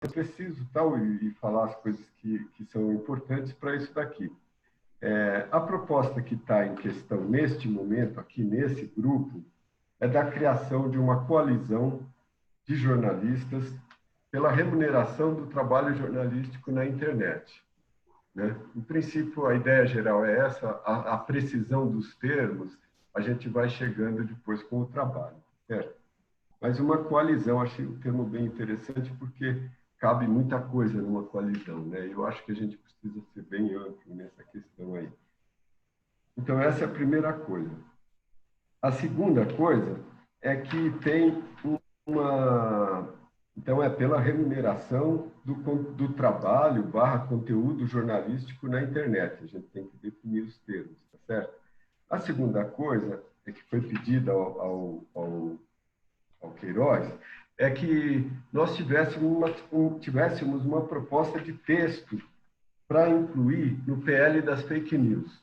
eu preciso tal e falar as coisas que são importantes para isso daqui. A proposta que está em questão neste momento, aqui nesse grupo, é da criação de uma coalizão de jornalistas pela remuneração do trabalho jornalístico na internet. Né? Em princípio, a ideia geral é essa, a precisão dos termos, a gente vai chegando depois com o trabalho. Certo? Mas uma coalizão, achei um termo bem interessante, porque cabe muita coisa numa coalizão. Né? Eu acho que a gente precisa ser bem amplo nessa questão aí. Então, essa é a primeira coisa. A segunda coisa é que tem uma... Então, é pela remuneração do trabalho / conteúdo jornalístico na internet. A gente tem que definir os termos, tá certo? A segunda coisa é que foi pedida ao Queiroz é que nós tivéssemos uma proposta de texto para incluir no PL das fake news.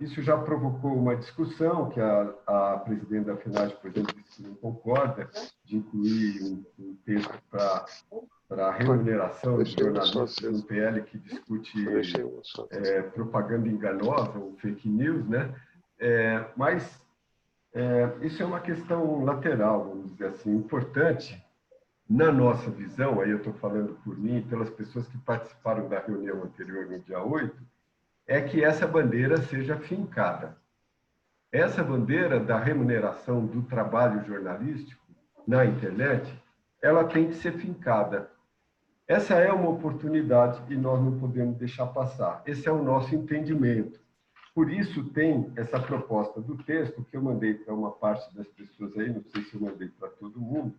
Isso já provocou uma discussão que a presidente da FENAGE, por exemplo, disse que não concorda de incluir um texto para a remuneração de jornalistas no PL que discute propaganda enganosa ou fake news, né? Mas isso é uma questão lateral, vamos dizer assim, importante na nossa visão, aí eu estou falando por mim e pelas pessoas que participaram da reunião anterior no dia 8, é que essa bandeira seja fincada. Essa bandeira da remuneração do trabalho jornalístico na internet, ela tem que ser fincada. Essa é uma oportunidade e nós não podemos deixar passar. Esse é o nosso entendimento. Por isso tem essa proposta do texto que eu mandei para uma parte das pessoas aí, não sei se eu mandei para todo mundo,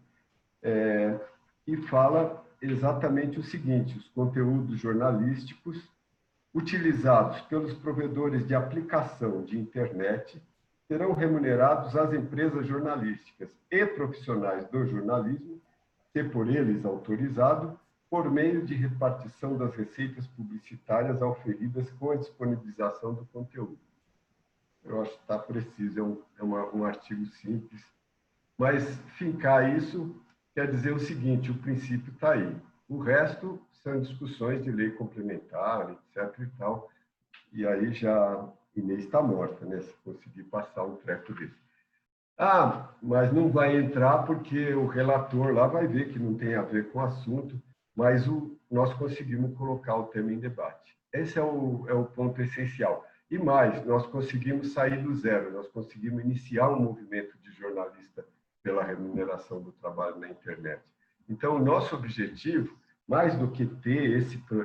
e fala exatamente o seguinte: os conteúdos jornalísticos utilizados pelos provedores de aplicação de internet serão remunerados às empresas jornalísticas e profissionais do jornalismo, se por eles autorizado, por meio de repartição das receitas publicitárias auferidas com a disponibilização do conteúdo. Eu acho que está preciso, um artigo simples, mas fincar isso quer dizer o seguinte: o princípio está aí. O resto são discussões de lei complementar, etc. e tal, e aí já Inês está morta, né, se conseguir passar um treco desse. Mas não vai entrar porque o relator lá vai ver que não tem a ver com o assunto, mas nós conseguimos colocar o tema em debate. Esse é o ponto essencial. E mais, nós conseguimos sair do zero, nós conseguimos iniciar um movimento de jornalista pela remuneração do trabalho na internet. Então, o nosso objetivo, mais do que ter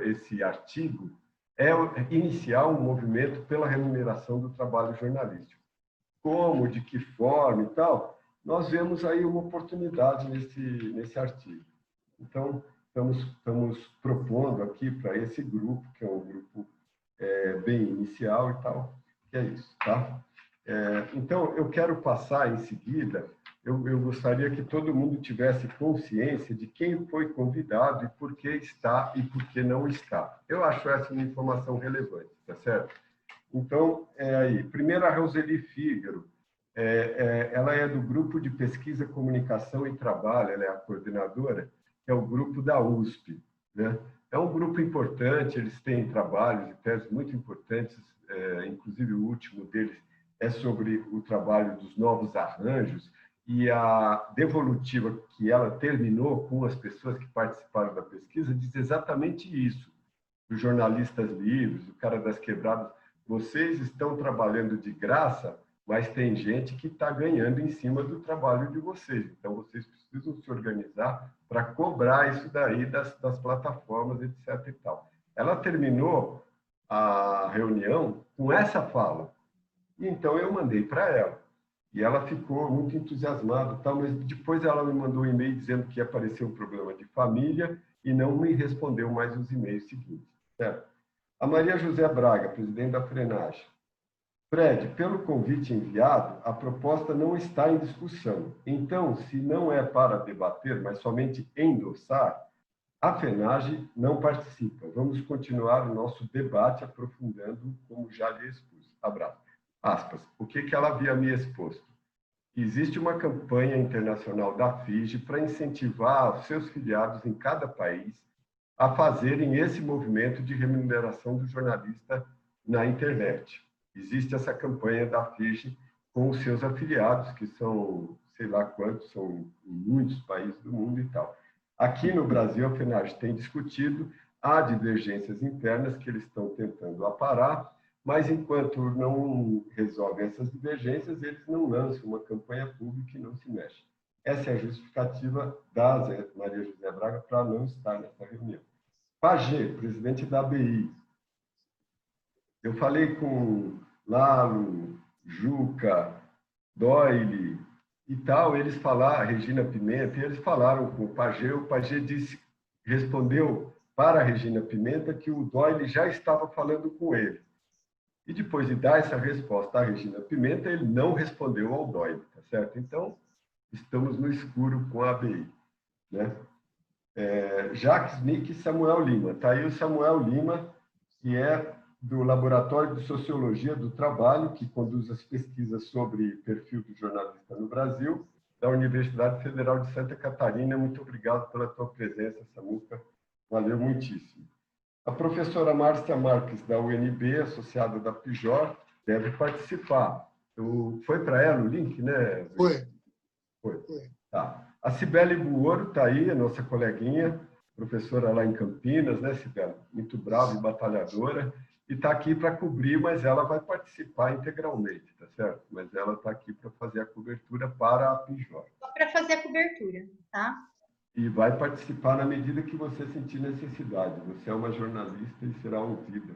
esse artigo, é iniciar um movimento pela remuneração do trabalho jornalístico. Como, de que forma e tal, nós vemos aí uma oportunidade nesse artigo. Então, estamos propondo aqui para esse grupo, que é um grupo bem inicial e tal, que é isso, tá? Então, eu quero passar em seguida, eu gostaria que todo mundo tivesse consciência de quem foi convidado e por que está e por que não está. Eu acho essa uma informação relevante, tá certo? Então, aí. Primeiro, a Roseli Fígaro. Ela é do Grupo de Pesquisa, Comunicação e Trabalho, ela é a coordenadora, que é o grupo da USP, né? É um grupo importante, eles têm trabalhos e teses muito importantes, inclusive o último deles é sobre o trabalho dos novos arranjos, e a devolutiva que ela terminou com as pessoas que participaram da pesquisa diz exatamente isso. Os jornalistas livres, o cara das quebradas, vocês estão trabalhando de graça, mas tem gente que está ganhando em cima do trabalho de vocês. Então, vocês precisam se organizar para cobrar isso daí das plataformas, etc. e tal. Ela terminou a reunião com essa fala. E então, eu mandei para ela. E ela ficou muito entusiasmada, tal, mas depois ela me mandou um e-mail dizendo que apareceu um problema de família e não me respondeu mais os e-mails seguintes. Certo? A Maria José Braga, presidente da FRENAGE. Fred, pelo convite enviado, a proposta não está em discussão. Então, se não é para debater, mas somente endossar, a FENAGE não participa. Vamos continuar o nosso debate aprofundando, como já lhe expus. Abraço. Aspas. O que ela havia me exposto? existe uma campanha internacional da FIGE para incentivar os seus filiados em cada país a fazerem esse movimento de remuneração do jornalista na internet. Existe essa campanha da FIGE com os seus afiliados, que são, sei lá quantos, são em muitos países do mundo e tal. Aqui no Brasil, a FENAGE tem discutido, há divergências internas que eles estão tentando aparar, mas enquanto não resolvem essas divergências, eles não lançam uma campanha pública e não se mexe. Essa é a justificativa da Maria José Braga para não estar nessa reunião. Pagê, presidente da ABI. Eu falei com Lalo, Juca, Doyle e tal, eles falaram, Regina Pimenta, e eles falaram com o Pagê disse, respondeu para a Regina Pimenta que o Doyle já estava falando com ele. E depois de dar essa resposta à Regina Pimenta, ele não respondeu ao Doyle, tá certo? Então, estamos no escuro com a ABI, né? Jacques Nick e Samuel Lima. Está aí o Samuel Lima, que é do Laboratório de Sociologia do Trabalho, que conduz as pesquisas sobre perfil do jornalista no Brasil, da Universidade Federal de Santa Catarina. Muito obrigado pela tua presença, Samuca. Valeu muitíssimo. A professora Márcia Marques, da UNB, associada da PIJOR, deve participar. Foi para ela o link, né? Foi. Tá. A Cibele Buoro está aí, a nossa coleguinha, professora lá em Campinas, né, Cibele? Muito brava e batalhadora, e está aqui para cobrir, mas ela vai participar integralmente, tá certo? Mas ela está aqui para fazer a cobertura para a PIJOR. Só para fazer a cobertura, tá? E vai participar na medida que você sentir necessidade. Você é uma jornalista e será ouvida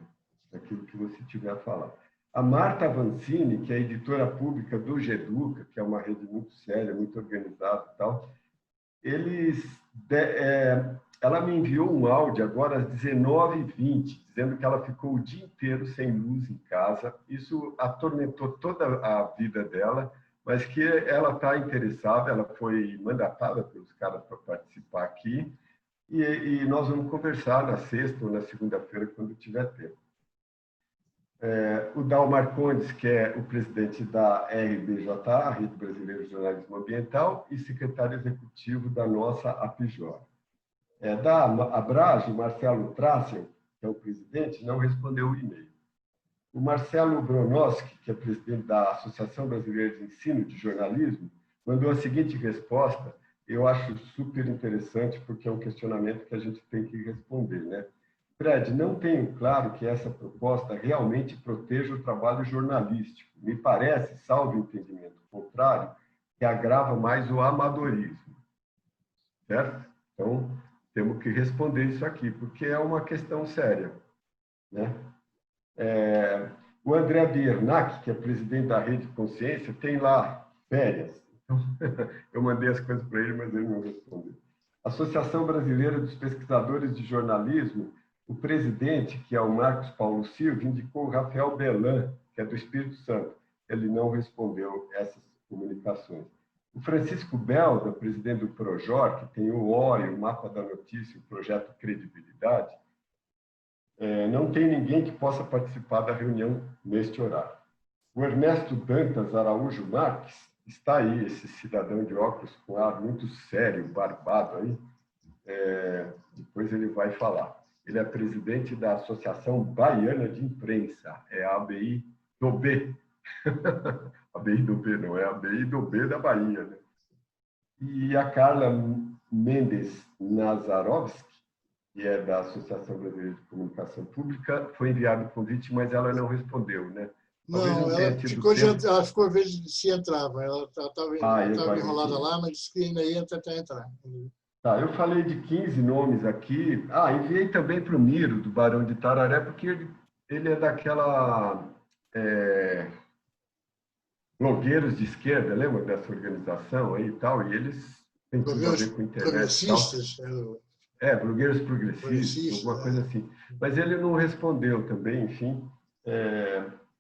naquilo que você tiver a falar. A Marta Avancini, que é editora pública do Geduca, que é uma rede muito séria, muito organizada e tal, ela me enviou um áudio agora às 19h20, dizendo que ela ficou o dia inteiro sem luz em casa. Isso atormentou toda a vida dela, mas que ela está interessada, ela foi mandatada pelos caras para participar aqui, e nós vamos conversar na sexta ou na segunda-feira, quando tiver tempo. O Dalmar Condes, que é o presidente da RBJA, Rede Brasileira de Jornalismo Ambiental, e secretário executivo da nossa APIJOR. Da Abrage, Marcelo Trácio, que é o presidente, não respondeu o e-mail. O Marcelo Bronowski, que é presidente da Associação Brasileira de Ensino de Jornalismo, mandou a seguinte resposta, eu acho super interessante, porque é um questionamento que a gente tem que responder, né? Fred, não tenho claro que essa proposta realmente proteja o trabalho jornalístico. Me parece, salvo entendimento contrário, que agrava mais o amadorismo. Certo? Então, temos que responder isso aqui, porque é uma questão séria, né? O André Biernack, que é presidente da Rede Consciência, tem lá férias. Então, eu mandei as coisas para ele, mas ele não respondeu. Associação Brasileira dos Pesquisadores de Jornalismo, o presidente, que é o Marcos Paulo Silva, indicou o Rafael Belan, que é do Espírito Santo. Ele não respondeu essas comunicações. O Francisco Belda, presidente do Projor, que tem o OI, o Mapa da Notícia, o projeto Credibilidade, não tem ninguém que possa participar da reunião neste horário. O Ernesto Dantas Araújo Marques está aí, esse cidadão de óculos com ar muito sério, barbado aí. Depois ele vai falar. Ele é presidente da Associação Baiana de Imprensa, é a ABI do B. ABI do B, não é a ABI do B da Bahia, né? E a Carla Mendes Nazarovski, que é da Associação Brasileira de Comunicação Pública, foi enviado o convite, mas ela não respondeu, né? Não, ela ficou a ver se entrava. Ela estava enrolada lá, mas disse que ainda ia tentar entrar. Tá, eu falei de 15 nomes aqui. Enviei também para o Miro, do Barão de Tararé, porque ele é daquela... blogueiros de esquerda, lembra dessa organização aí e tal? E eles têm tudo a ver com a internet. Progressistas. Blogueiros progressistas, alguma coisa assim. Mas ele não respondeu também, enfim.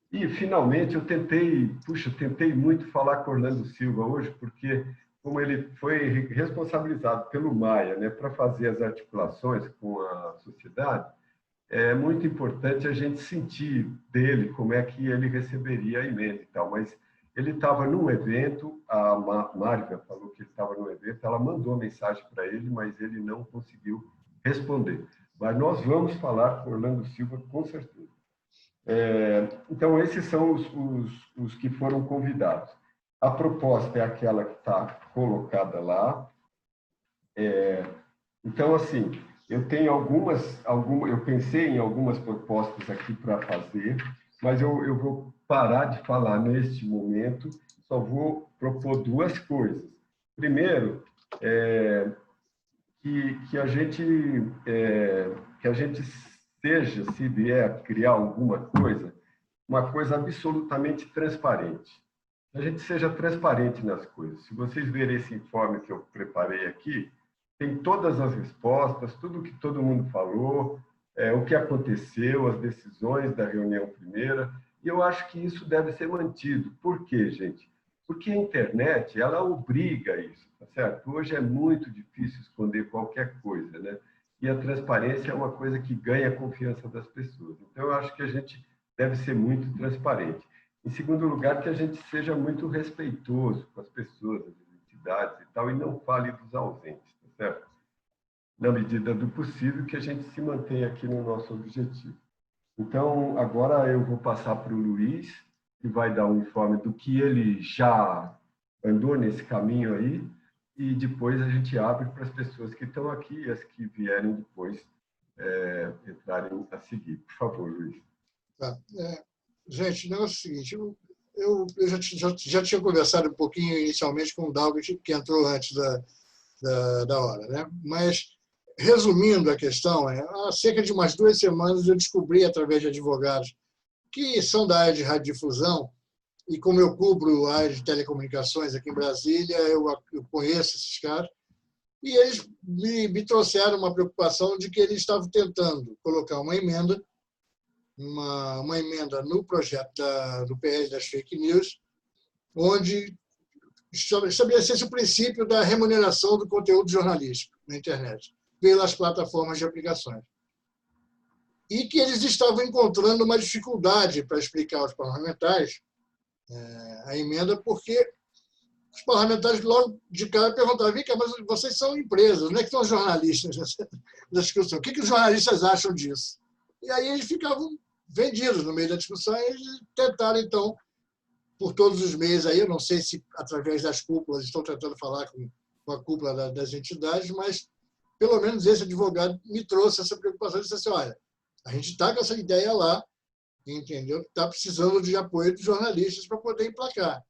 E, finalmente, eu tentei muito falar com Orlando Silva hoje, porque, como ele foi responsabilizado pelo Maia, né, para fazer as articulações com a sociedade, é muito importante a gente sentir dele como é que ele receberia a emenda e tal. Mas Ele estava num evento, a Márcia falou que ele estava num evento, ela mandou mensagem para ele, mas ele não conseguiu responder. Mas nós vamos falar com Orlando Silva, com certeza. Então, esses são os que foram convidados. A proposta é aquela que está colocada lá. Então, assim, eu tenho eu pensei em algumas propostas aqui para fazer, mas eu vou parar de falar neste momento, só vou propor duas coisas. Primeiro, que a gente seja, se vier a criar alguma coisa, uma coisa absolutamente transparente. Que a gente seja transparente nas coisas. Se vocês verem esse informe que eu preparei aqui, tem todas as respostas, tudo que todo mundo falou, o que aconteceu, as decisões da reunião primeira, e eu acho que isso deve ser mantido. Por quê, gente? Porque a internet, ela obriga a isso, tá certo? Hoje é muito difícil esconder qualquer coisa, né? E a transparência é uma coisa que ganha a confiança das pessoas. Então, eu acho que a gente deve ser muito transparente. Em segundo lugar, que a gente seja muito respeitoso com as pessoas, as entidades e tal, e não fale dos ausentes, tá certo? Na medida do possível, que a gente se mantenha aqui no nosso objetivo. Então, agora eu vou passar para o Luiz, que vai dar um informe do que ele já andou nesse caminho aí, e depois a gente abre para as pessoas que estão aqui e as que vierem depois entrarem a seguir. Por favor, Luiz. Tá. Gente, o negócio é o seguinte, eu já tinha conversado um pouquinho inicialmente com o Dalgett, que entrou antes da hora, né? Mas, resumindo a questão, há cerca de umas 2 semanas eu descobri, através de advogados que são da área de radiodifusão, e como eu cubro a área de telecomunicações aqui em Brasília, eu conheço esses caras, e eles me trouxeram uma preocupação de que eles estavam tentando colocar uma emenda no projeto do PL das fake news, onde estabelecesse o princípio da remuneração do conteúdo jornalístico na internet, pelas plataformas de aplicações. E que eles estavam encontrando uma dificuldade para explicar aos parlamentares a emenda, porque os parlamentares logo de cara perguntavam: vem cá, mas vocês são empresas, não é que são jornalistas nessa discussão. O que os jornalistas acham disso? E aí eles ficavam vendidos no meio da discussão e eles tentaram, então, por todos os meios, aí, eu não sei se através das cúpulas, estão tentando falar com a cúpula das entidades, mas pelo menos esse advogado me trouxe essa preocupação e disse assim: olha, a gente está com essa ideia lá, entendeu? Está precisando de apoio dos jornalistas para poder emplacar.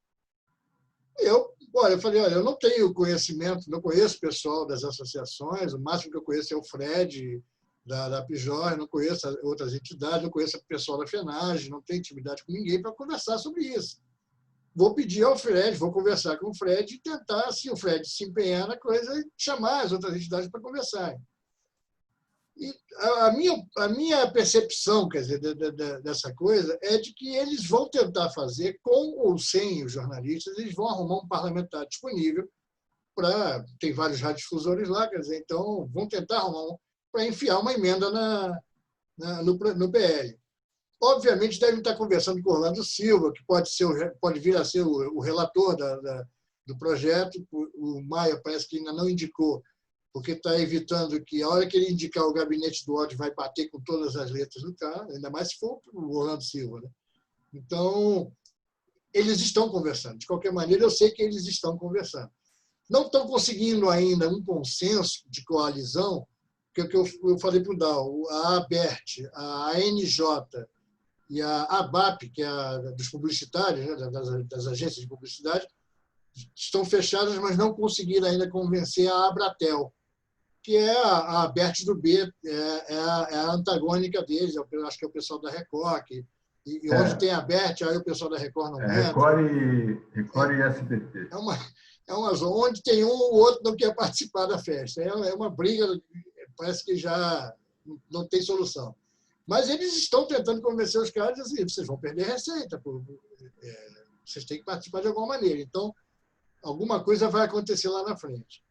Eu falei: olha, eu não tenho conhecimento, não conheço o pessoal das associações, o máximo que eu conheço é o Fred, da Pijor, não conheço outras entidades, não conheço o pessoal da FENAGE, não tenho intimidade com ninguém para conversar sobre isso. Vou pedir ao Fred, vou conversar com o Fred e tentar, se o Fred se empenhar na coisa, chamar as outras entidades para conversarem. E a minha percepção, quer dizer, dessa coisa é de que eles vão tentar fazer, com ou sem os jornalistas, eles vão arrumar um parlamentar disponível tem vários radiodifusores lá, quer dizer, então vão tentar arrumar para enfiar uma emenda no PL. Obviamente, devem estar conversando com o Orlando Silva, que pode vir a ser o relator do projeto. O Maia parece que ainda não indicou, porque está evitando que, a hora que ele indicar o gabinete do ódio, vai bater com todas as letras do cara, ainda mais se for o Orlando Silva, né? Então, eles estão conversando. De qualquer maneira, eu sei que eles estão conversando. Não estão conseguindo ainda um consenso de coalizão, que eu falei para o Dal, a ABERT, a ANJ e a ABAP, que é a dos publicitários, né, das agências de publicidade, estão fechadas, mas não conseguiram ainda convencer a Abratel, que é a ABERT do B, é a antagônica deles, acho que é o pessoal da Record, e onde tem a ABERT, aí o pessoal da Record não entra. Record e SBT. É uma zona. Onde tem um, o outro não quer participar da festa. É uma briga, parece que já não tem solução. Mas eles estão tentando convencer os caras assim: vocês vão perder receita, vocês têm que participar de alguma maneira. Então, alguma coisa vai acontecer lá na frente.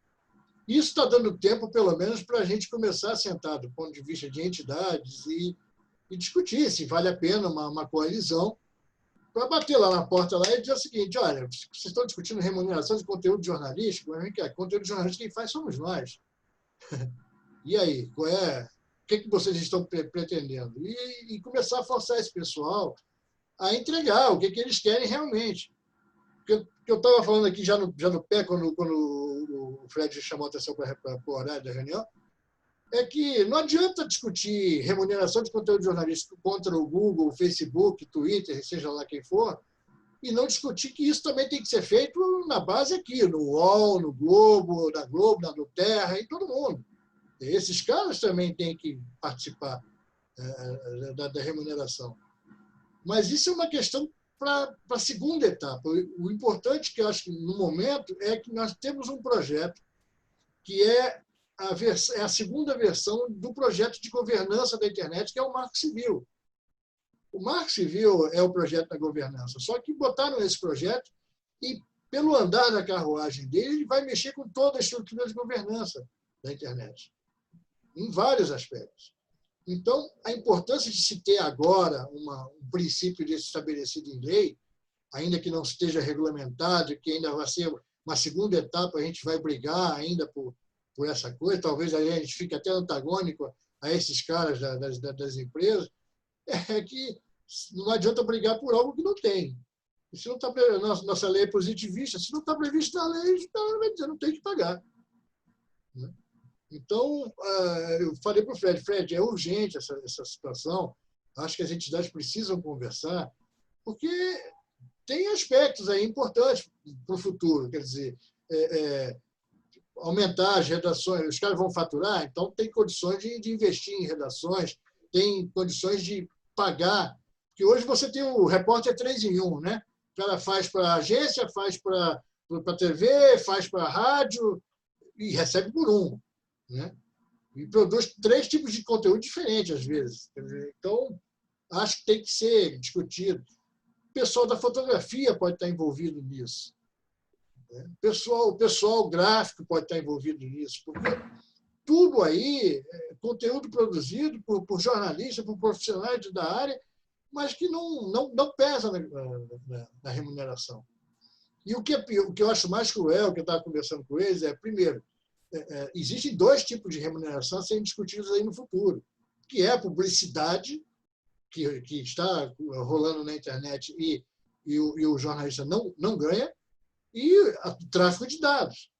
Isso está dando tempo, pelo menos, para a gente começar a sentar do ponto de vista de entidades e discutir se vale a pena uma coalizão para bater lá na porta lá e dizer o seguinte: olha, vocês estão discutindo remuneração de conteúdo jornalístico, mas vem cá, conteúdo jornalístico quem faz somos nós. E aí, qual é? O que vocês estão pretendendo? E começar a forçar esse pessoal a entregar o que eles querem realmente. O que eu estava falando aqui já no pé, quando o Fred chamou a atenção para o horário da reunião, é que não adianta discutir remuneração de conteúdo jornalístico contra o Google, o Facebook, Twitter, seja lá quem for, e não discutir que isso também tem que ser feito na base aqui, no UOL, no Globo, na Globo, na Terra, em todo mundo. Esses caras também têm que participar da remuneração. Mas isso é uma questão para a segunda etapa. O importante, que eu acho que no momento, é que nós temos um projeto que é a segunda versão do projeto de governança da internet, que é o Marco Civil. O Marco Civil é o projeto da governança, só que botaram esse projeto e, pelo andar da carruagem dele, ele vai mexer com toda a estrutura de governança da internet, em vários aspectos. Então, a importância de se ter agora um princípio desse estabelecido em lei, ainda que não esteja regulamentado, que ainda vai ser uma segunda etapa, a gente vai brigar ainda por essa coisa, talvez aí a gente fique até antagônico a esses caras das empresas, é que não adianta brigar por algo que não tem. E se não está, nossa lei é positivista, se não está previsto na lei, vai dizer, não tem que pagar. Então, eu falei para o Fred, é urgente essa situação, acho que as entidades precisam conversar, porque tem aspectos aí importantes para o futuro, quer dizer, aumentar as redações, os caras vão faturar, então tem condições de investir em redações, tem condições de pagar, porque hoje você tem o repórter 3 em 1, né? O cara faz para a agência, faz para a TV, faz para a rádio e recebe por um, né? E produz 3 tipos de conteúdo diferentes, às vezes. Então, acho que tem que ser discutido. O pessoal da fotografia pode estar envolvido nisso. O pessoal gráfico pode estar envolvido nisso, porque tudo aí é conteúdo produzido por jornalistas, por profissionais da área, mas que não pesa na remuneração. E o que eu acho mais cruel, que eu estava conversando com eles, primeiro, existem 2 tipos de remuneração a serem discutidos aí no futuro, que é a publicidade, que está rolando na internet e o jornalista não ganha, e o tráfico de dados.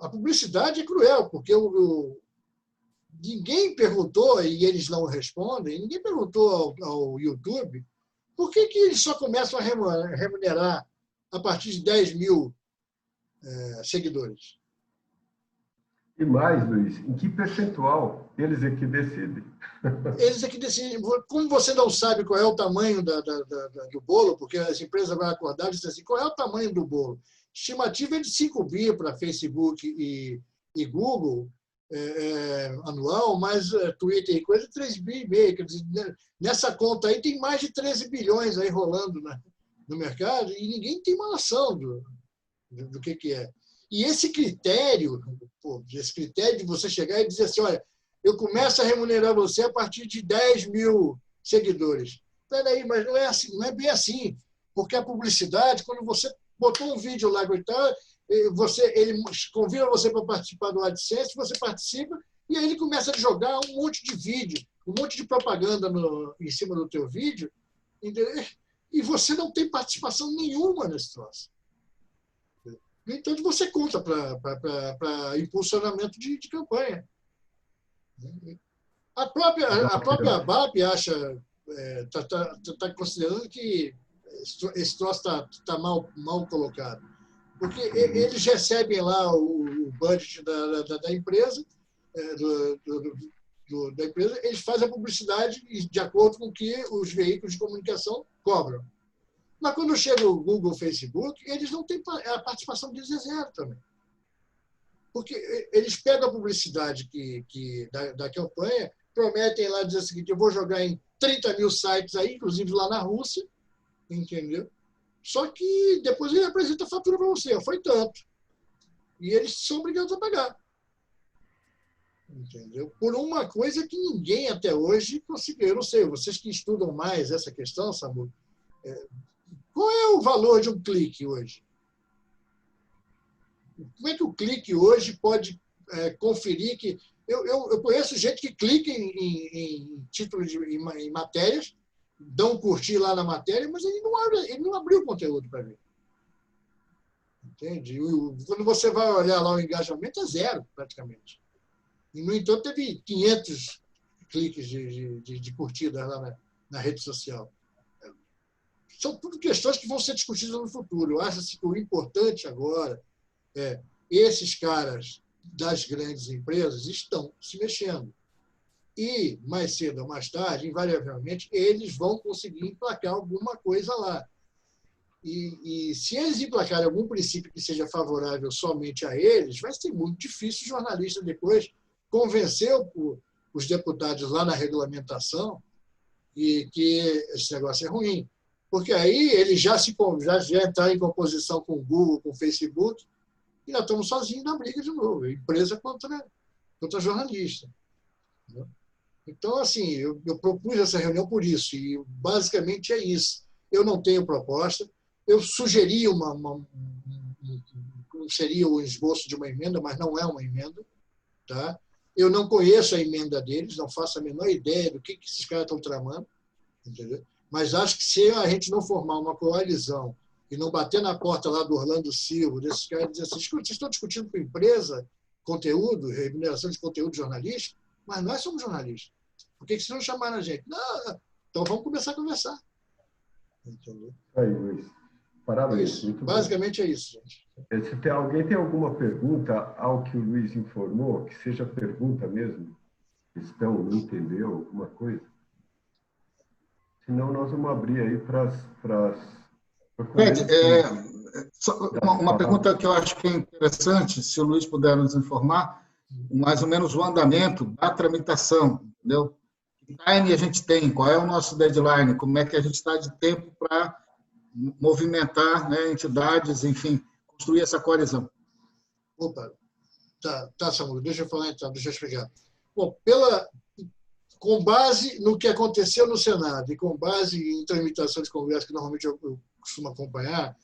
A publicidade é cruel, porque ninguém perguntou, e eles não respondem, ninguém perguntou ao YouTube por que eles só começam a remunerar a partir de 10 mil seguidores. E mais, Luiz, em que percentual eles é que decidem? Eles é que decidem. Como você não sabe qual é o tamanho do bolo, porque as empresas vão acordar e dizer assim, qual é o tamanho do bolo? Estimativa é de 5 bi para Facebook e Google anual, mas Twitter e coisa, 3 bi e meio. Quer dizer, nessa conta aí tem mais de 13 bilhões aí rolando no mercado e ninguém tem uma noção do que é. E esse critério de você chegar e dizer assim, olha, eu começo a remunerar você a partir de 10 mil seguidores. Espera aí, mas não é assim, não é bem assim. Porque a publicidade, quando você botou um vídeo lá e tal, ele convida você para participar do AdSense, você participa, e aí ele começa a jogar um monte de vídeo, um monte de propaganda em cima do teu vídeo, entendeu? E você não tem participação nenhuma nesse troço. No entanto, você conta para impulsionamento de campanha. A própria ABAP acha, está considerando que esse troço está mal colocado. Porque eles recebem lá o budget da empresa, da empresa, eles fazem a publicidade de acordo com o que os veículos de comunicação cobram. Mas quando chega o Google, o Facebook, eles não têm a participação deles é zero também. Porque eles pegam a publicidade da campanha, prometem lá dizer o seguinte, eu vou jogar em 30 mil sites aí, inclusive lá na Rússia, entendeu? Só que depois ele apresenta a fatura para você, foi tanto. E eles são obrigados a pagar. Entendeu? Por uma coisa que ninguém até hoje conseguiu. Eu não sei, vocês que estudam mais essa questão, Samu, Qual é o valor de um clique hoje? Como é que o clique hoje pode conferir que... Eu conheço gente que clica em títulos, em matérias, dão curtir lá na matéria, mas ele não abriu o conteúdo para ver. Entende? Quando você vai olhar lá o engajamento, é zero, praticamente. E, no entanto, teve 500 cliques de curtidas lá na rede social. São tudo questões que vão ser discutidas no futuro. Eu acho que o importante agora é esses caras das grandes empresas estão se mexendo. E, mais cedo ou mais tarde, invariavelmente, eles vão conseguir emplacar alguma coisa lá. E se eles emplacarem algum princípio que seja favorável somente a eles, vai ser muito difícil o jornalista depois convencer os deputados lá na regulamentação e que esse negócio é ruim. Porque aí eles já entraram em composição com o Google, com o Facebook, e nós estamos sozinhos na briga de novo, empresa contra jornalista. Então, assim, eu propus essa reunião por isso, e basicamente é isso. Eu não tenho proposta, eu sugeri seria o esboço de uma emenda, mas não é uma emenda. Tá? Eu não conheço a emenda deles, não faço a menor ideia do que esses caras estão tramando, entendeu? Mas acho que se a gente não formar uma coalizão e não bater na porta lá do Orlando Silva, desses caras dizer assim, escuta, vocês estão discutindo com empresa, conteúdo, remuneração de conteúdo jornalístico, mas nós somos jornalistas. Por que vocês não chamaram a gente? Não, então vamos começar a conversar. Entendeu? Aí, Luiz. Parabéns. Isso. Muito Basicamente bom. é isso, gente. Se alguém tem alguma pergunta ao que o Luiz informou, que seja pergunta mesmo, questão, não entendeu, alguma coisa? Senão, nós vamos abrir aí para Fred, uma pergunta que eu acho que é interessante, se o Luiz puder nos informar, mais ou menos o andamento da tramitação, entendeu? Que time a gente tem, qual é o nosso deadline, como é que a gente está de tempo para movimentar, né, entidades, enfim, construir essa coalizão. Opa, tá, Samuel, deixa eu falar então, deixa eu explicar. Bom, com base no que aconteceu no Senado e com base em tramitação de Congresso, que normalmente eu costumo acompanhar,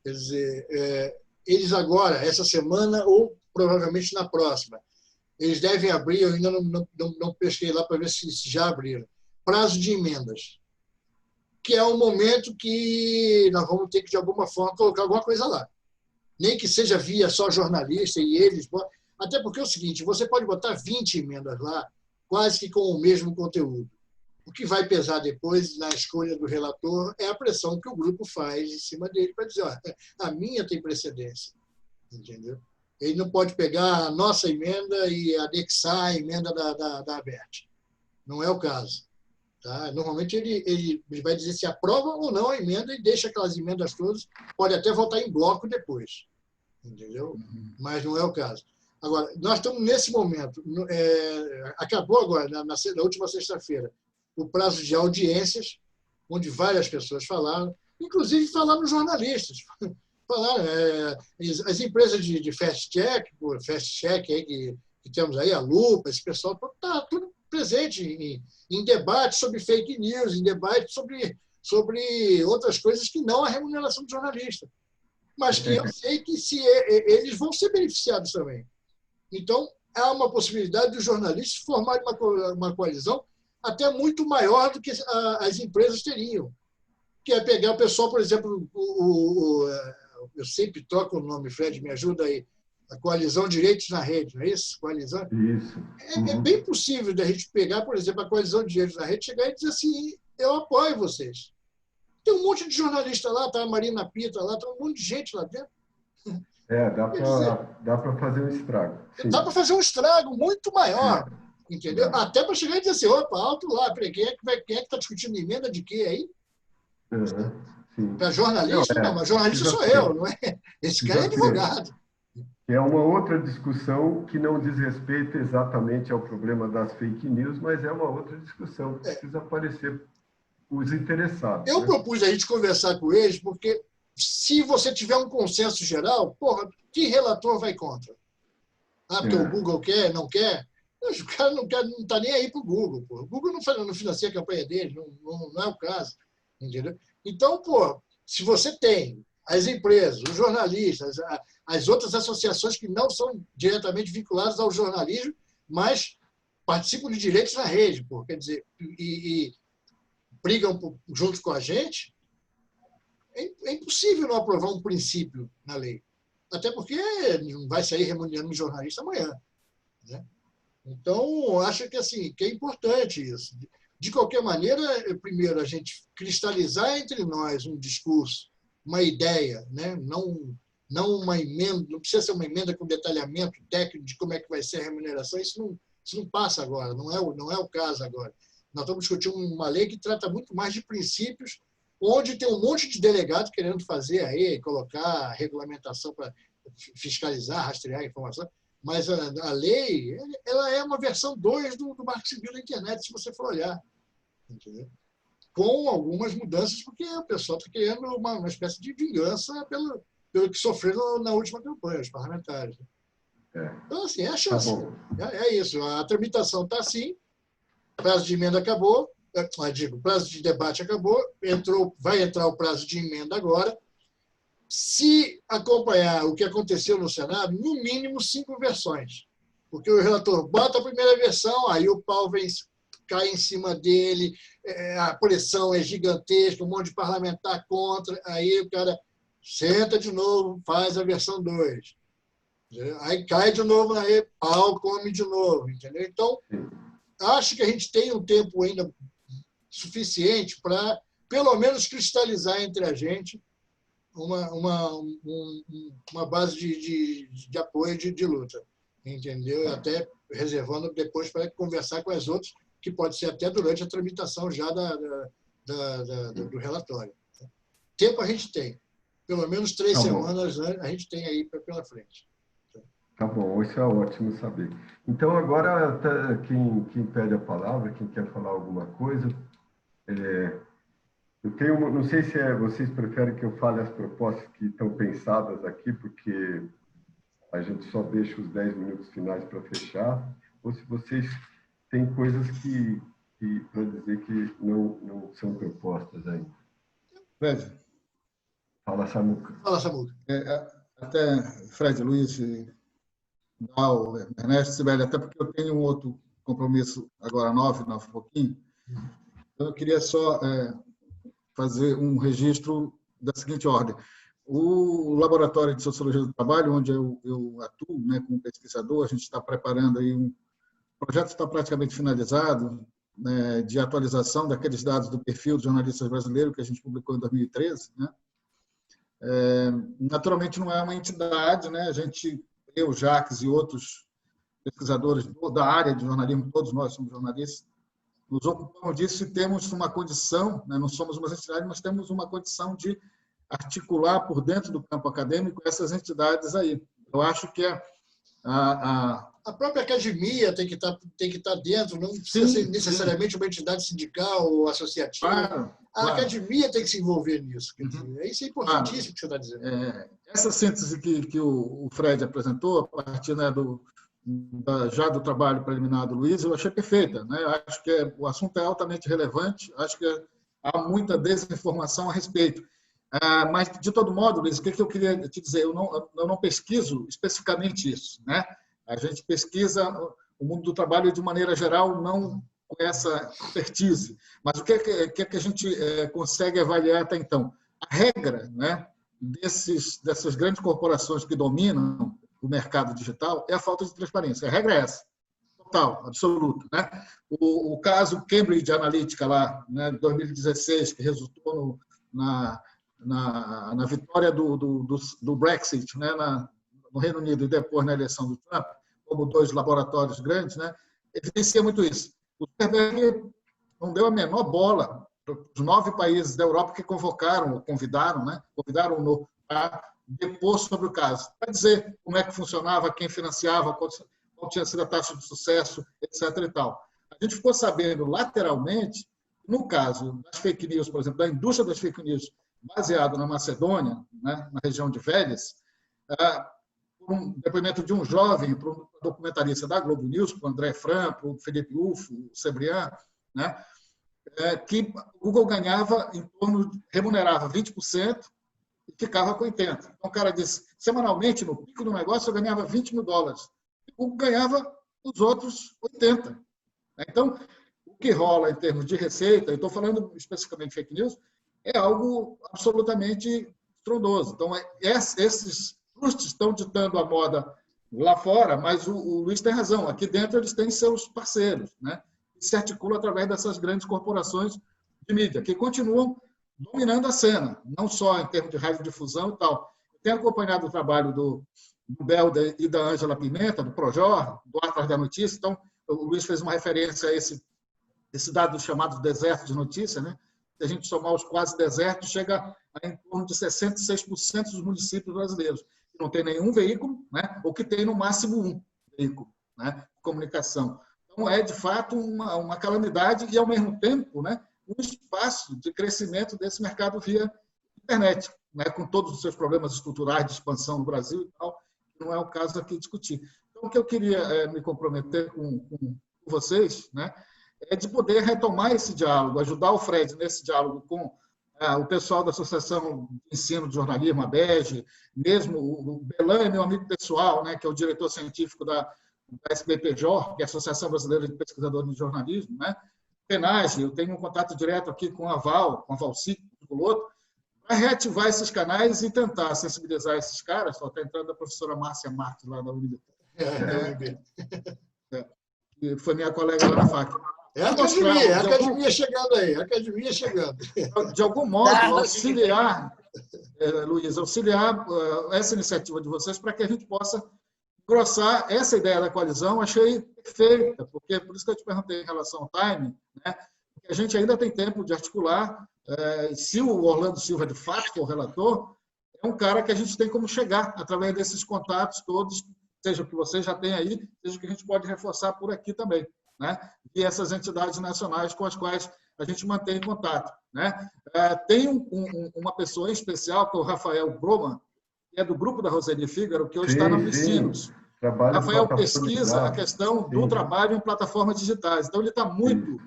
quer dizer, eles agora, essa semana ou provavelmente na próxima, eles devem abrir, eu ainda não pesquei lá para ver se já abriram, prazo de emendas, que é um momento que nós vamos ter que, de alguma forma, colocar alguma coisa lá. Nem que seja via só jornalista e eles... Até porque é o seguinte, você pode botar 20 emendas lá, quase que com o mesmo conteúdo. O que vai pesar depois na escolha do relator é a pressão que o grupo faz em cima dele para dizer, ó, a minha tem precedência. Entendeu? Ele não pode pegar a nossa emenda e anexar a emenda da ABERT. Não é o caso. Tá? Normalmente ele vai dizer se aprova ou não a emenda e deixa aquelas emendas todas, pode até votar em bloco depois. Entendeu? Mas não é o caso. Agora, nós estamos nesse momento, acabou agora, na última sexta-feira, o prazo de audiências, onde várias pessoas falaram, inclusive falaram jornalistas. Falaram, as empresas de fast-check aí que temos aí, a Lupa, esse pessoal, está tudo presente em debate sobre fake news, em debate sobre outras coisas que não a remuneração do jornalista. Mas que eu sei que eles vão ser beneficiados também. Então, há uma possibilidade dos jornalistas formarem uma coalizão até muito maior do que as empresas teriam. Que é pegar o pessoal, por exemplo, eu sempre troco o nome, Fred, me ajuda aí, a Coalizão Direitos na Rede, não é isso? Coalizão? Isso. É bem possível da gente pegar, por exemplo, a Coalizão de Direitos na Rede, chegar e dizer assim, eu apoio vocês. Tem um monte de jornalista lá, tá a Marina Pita lá, tem um monte de gente lá dentro. Dá para fazer um estrago. Sim. Dá para fazer um estrago muito maior, entendeu? Até para chegar e dizer assim, opa, alto lá, quem é que está discutindo emenda de quê aí? Para jornalista? Não, mas jornalista sou eu, não é? Esse cara é advogado. É uma outra discussão que não diz respeito exatamente ao problema das fake news, mas é uma outra discussão que precisa aparecer os interessados. Eu propus a gente conversar com eles, porque se você tiver um consenso geral, porra, que relator vai contra? Porque o Google quer, não quer? O cara não está nem aí para o Google. Porra. O Google não financia a campanha dele, não é o caso. Entendeu? Então, pô, se você tem as empresas, os jornalistas, as outras associações que não são diretamente vinculadas ao jornalismo, mas participam de direitos na rede, pô, quer dizer, e brigam junto com a gente, é impossível não aprovar um princípio na lei. Até porque não vai sair remunerando um jornalista amanhã, né? Então, acho que, assim, que é importante isso. De qualquer maneira, primeiro, a gente cristalizar entre nós um discurso, uma ideia, né? Não uma emenda, não precisa ser uma emenda com detalhamento técnico de como é que vai ser a remuneração, isso não passa agora, não é o caso agora. Nós estamos discutindo uma lei que trata muito mais de princípios, onde tem um monte de delegado querendo fazer aí, colocar regulamentação para fiscalizar, rastrear a informação, mas a lei ela é uma versão 2 do Marco Civil da internet, se você for olhar. Entendeu? Com algumas mudanças, porque o pessoal está querendo uma espécie de vingança pelo que sofreram na última campanha, os parlamentares. Então, assim, é a chance. É isso. A tramitação está assim, prazo de emenda acabou, prazo de debate acabou, vai entrar o prazo de emenda agora. Se acompanhar o que aconteceu no Senado, no mínimo 5 versões. Porque o relator bota a primeira versão, aí o pau cai em cima dele, a pressão é gigantesca, um monte de parlamentar contra, aí o cara senta de novo, faz a versão 2. Aí cai de novo, aí pau come de novo. Entendeu? Então, acho que a gente tem um tempo ainda suficiente para, pelo menos, cristalizar entre a gente uma base de apoio de luta, entendeu? Até reservando depois para conversar com as outras, que pode ser até durante a tramitação já do relatório. Tempo a gente tem. Pelo menos 3 semanas a gente tem aí pela frente. Tá bom, isso é ótimo saber. Então, agora, quem pede a palavra, quem quer falar alguma coisa, eu tenho, não sei se vocês preferem que eu fale as propostas que estão pensadas aqui, porque a gente só deixa os 10 minutos finais para fechar, ou se vocês têm coisas para dizer que não são propostas ainda. Fred. Fala, Samuca. Fala, Samuca. Até Fred, Luiz, Dal, Ernesto, Sibeli, até porque eu tenho um outro compromisso agora, 9 e pouquinho. Então, eu queria só fazer um registro da seguinte ordem. O Laboratório de Sociologia do Trabalho, onde eu atuo, né, como pesquisador, a gente está preparando aí o projeto está praticamente finalizado, né, de atualização daqueles dados do perfil dos jornalistas brasileiros que a gente publicou em 2013. Né? Naturalmente, não é uma entidade, né? Eu, Jacques e outros pesquisadores da área de jornalismo, todos nós somos jornalistas, nos ocupamos disso e temos uma condição, né? Não somos uma entidade, mas temos uma condição de articular por dentro do campo acadêmico essas entidades aí. Eu acho que a própria academia tem que estar dentro, não precisa ser necessariamente uma entidade sindical ou associativa. Claro, a academia tem que se envolver nisso. Isso é importantíssimo que você está dizendo. Essa síntese que o Fred apresentou, a partir, né, já do trabalho preliminar do Luiz, eu achei perfeita. Né? Acho que o assunto é altamente relevante, acho que há muita desinformação a respeito. Mas, de todo modo, Luiz, o que eu queria te dizer? Eu não pesquiso especificamente isso. Né? A gente pesquisa o mundo do trabalho de maneira geral, não com essa expertise. Mas o que a gente consegue avaliar até então? A regra, né, dessas grandes corporações que dominam o mercado digital é a falta de transparência. A regra é essa, total, absoluta. Né? O caso Cambridge Analytica, lá, né, de 2016, que resultou na vitória do Brexit, né, no Reino Unido e depois na eleição do Trump, como 2 laboratórios grandes, né, evidencia muito isso. O Zuckerberg não deu a menor bola para os 9 países da Europa que convidaram-no a depor sobre o caso, para dizer como é que funcionava, quem financiava, qual tinha sido a taxa de sucesso, etc. E tal. A gente ficou sabendo lateralmente, no caso das fake news, por exemplo, da indústria das fake news, baseado na Macedônia, né, na região de Veles, por um depoimento de um jovem, para um documentarista da Globo News, para o André Fran, para o Felipe Ufo, o Sebrián, né, que o Google ganhava remunerava 20% e ficava com 80%. Então, o cara disse, semanalmente, no pico do negócio, eu ganhava $20 mil. O Google ganhava os outros 80%. Então, o que rola em termos de receita, eu estou falando especificamente de fake news, é algo absolutamente estrondoso. Então, esses trustes estão ditando a moda lá fora, mas o Luiz tem razão. Aqui dentro eles têm seus parceiros, né? Que se articulam através dessas grandes corporações de mídia, que continuam dominando a cena, não só em termos de radiodifusão e tal. Eu tenho acompanhado o trabalho do Bel e da Ângela Pimenta, do Projor, do Atlas da Notícia. Então, o Luiz fez uma referência a esse dado chamado deserto de notícia, né? Se a gente somar os quase desertos, chega a em torno de 66% dos municípios brasileiros que não tem nenhum veículo, né? Ou que tem no máximo um veículo, né? De comunicação. Então, é de fato uma calamidade e, ao mesmo tempo, né? Um espaço de crescimento desse mercado via internet, né? Com todos os seus problemas estruturais de expansão no Brasil e tal, não é o caso aqui discutir. Então, o que eu queria me comprometer com vocês, né? É de poder retomar esse diálogo, ajudar o Fred nesse diálogo com o pessoal da Associação de Ensino de Jornalismo, a ABEG, mesmo o Belan é meu amigo pessoal, né, que é o diretor científico da SBPJ, que é a Associação Brasileira de Pesquisadores de Jornalismo, né? Penage, eu tenho um contato direto aqui com a Valcic, com o outro, para reativar esses canais e tentar sensibilizar esses caras. Só está entrando a professora Márcia Marques, lá da UNB. Que foi minha colega lá na FAC. É a academia chegando aí, a academia chegando. De algum modo, auxiliar, Luiz, auxiliar essa iniciativa de vocês para que a gente possa engrossar essa ideia da coalizão. Achei perfeita, porque por isso que eu te perguntei em relação ao time, né? A gente ainda tem tempo de articular. Se o Orlando Silva, de fato, for relator, é um cara que a gente tem como chegar através desses contatos todos, seja o que você já tem aí, seja o que a gente pode reforçar por aqui também, né? E essas entidades nacionais com as quais a gente mantém contato, né? Tem uma pessoa em especial, que é o Rafael Broman, que é do grupo da Roseli Fígaro, que hoje está na Unicinos. Rafael pesquisa a questão do trabalho em plataformas digitais. Então, ele está muito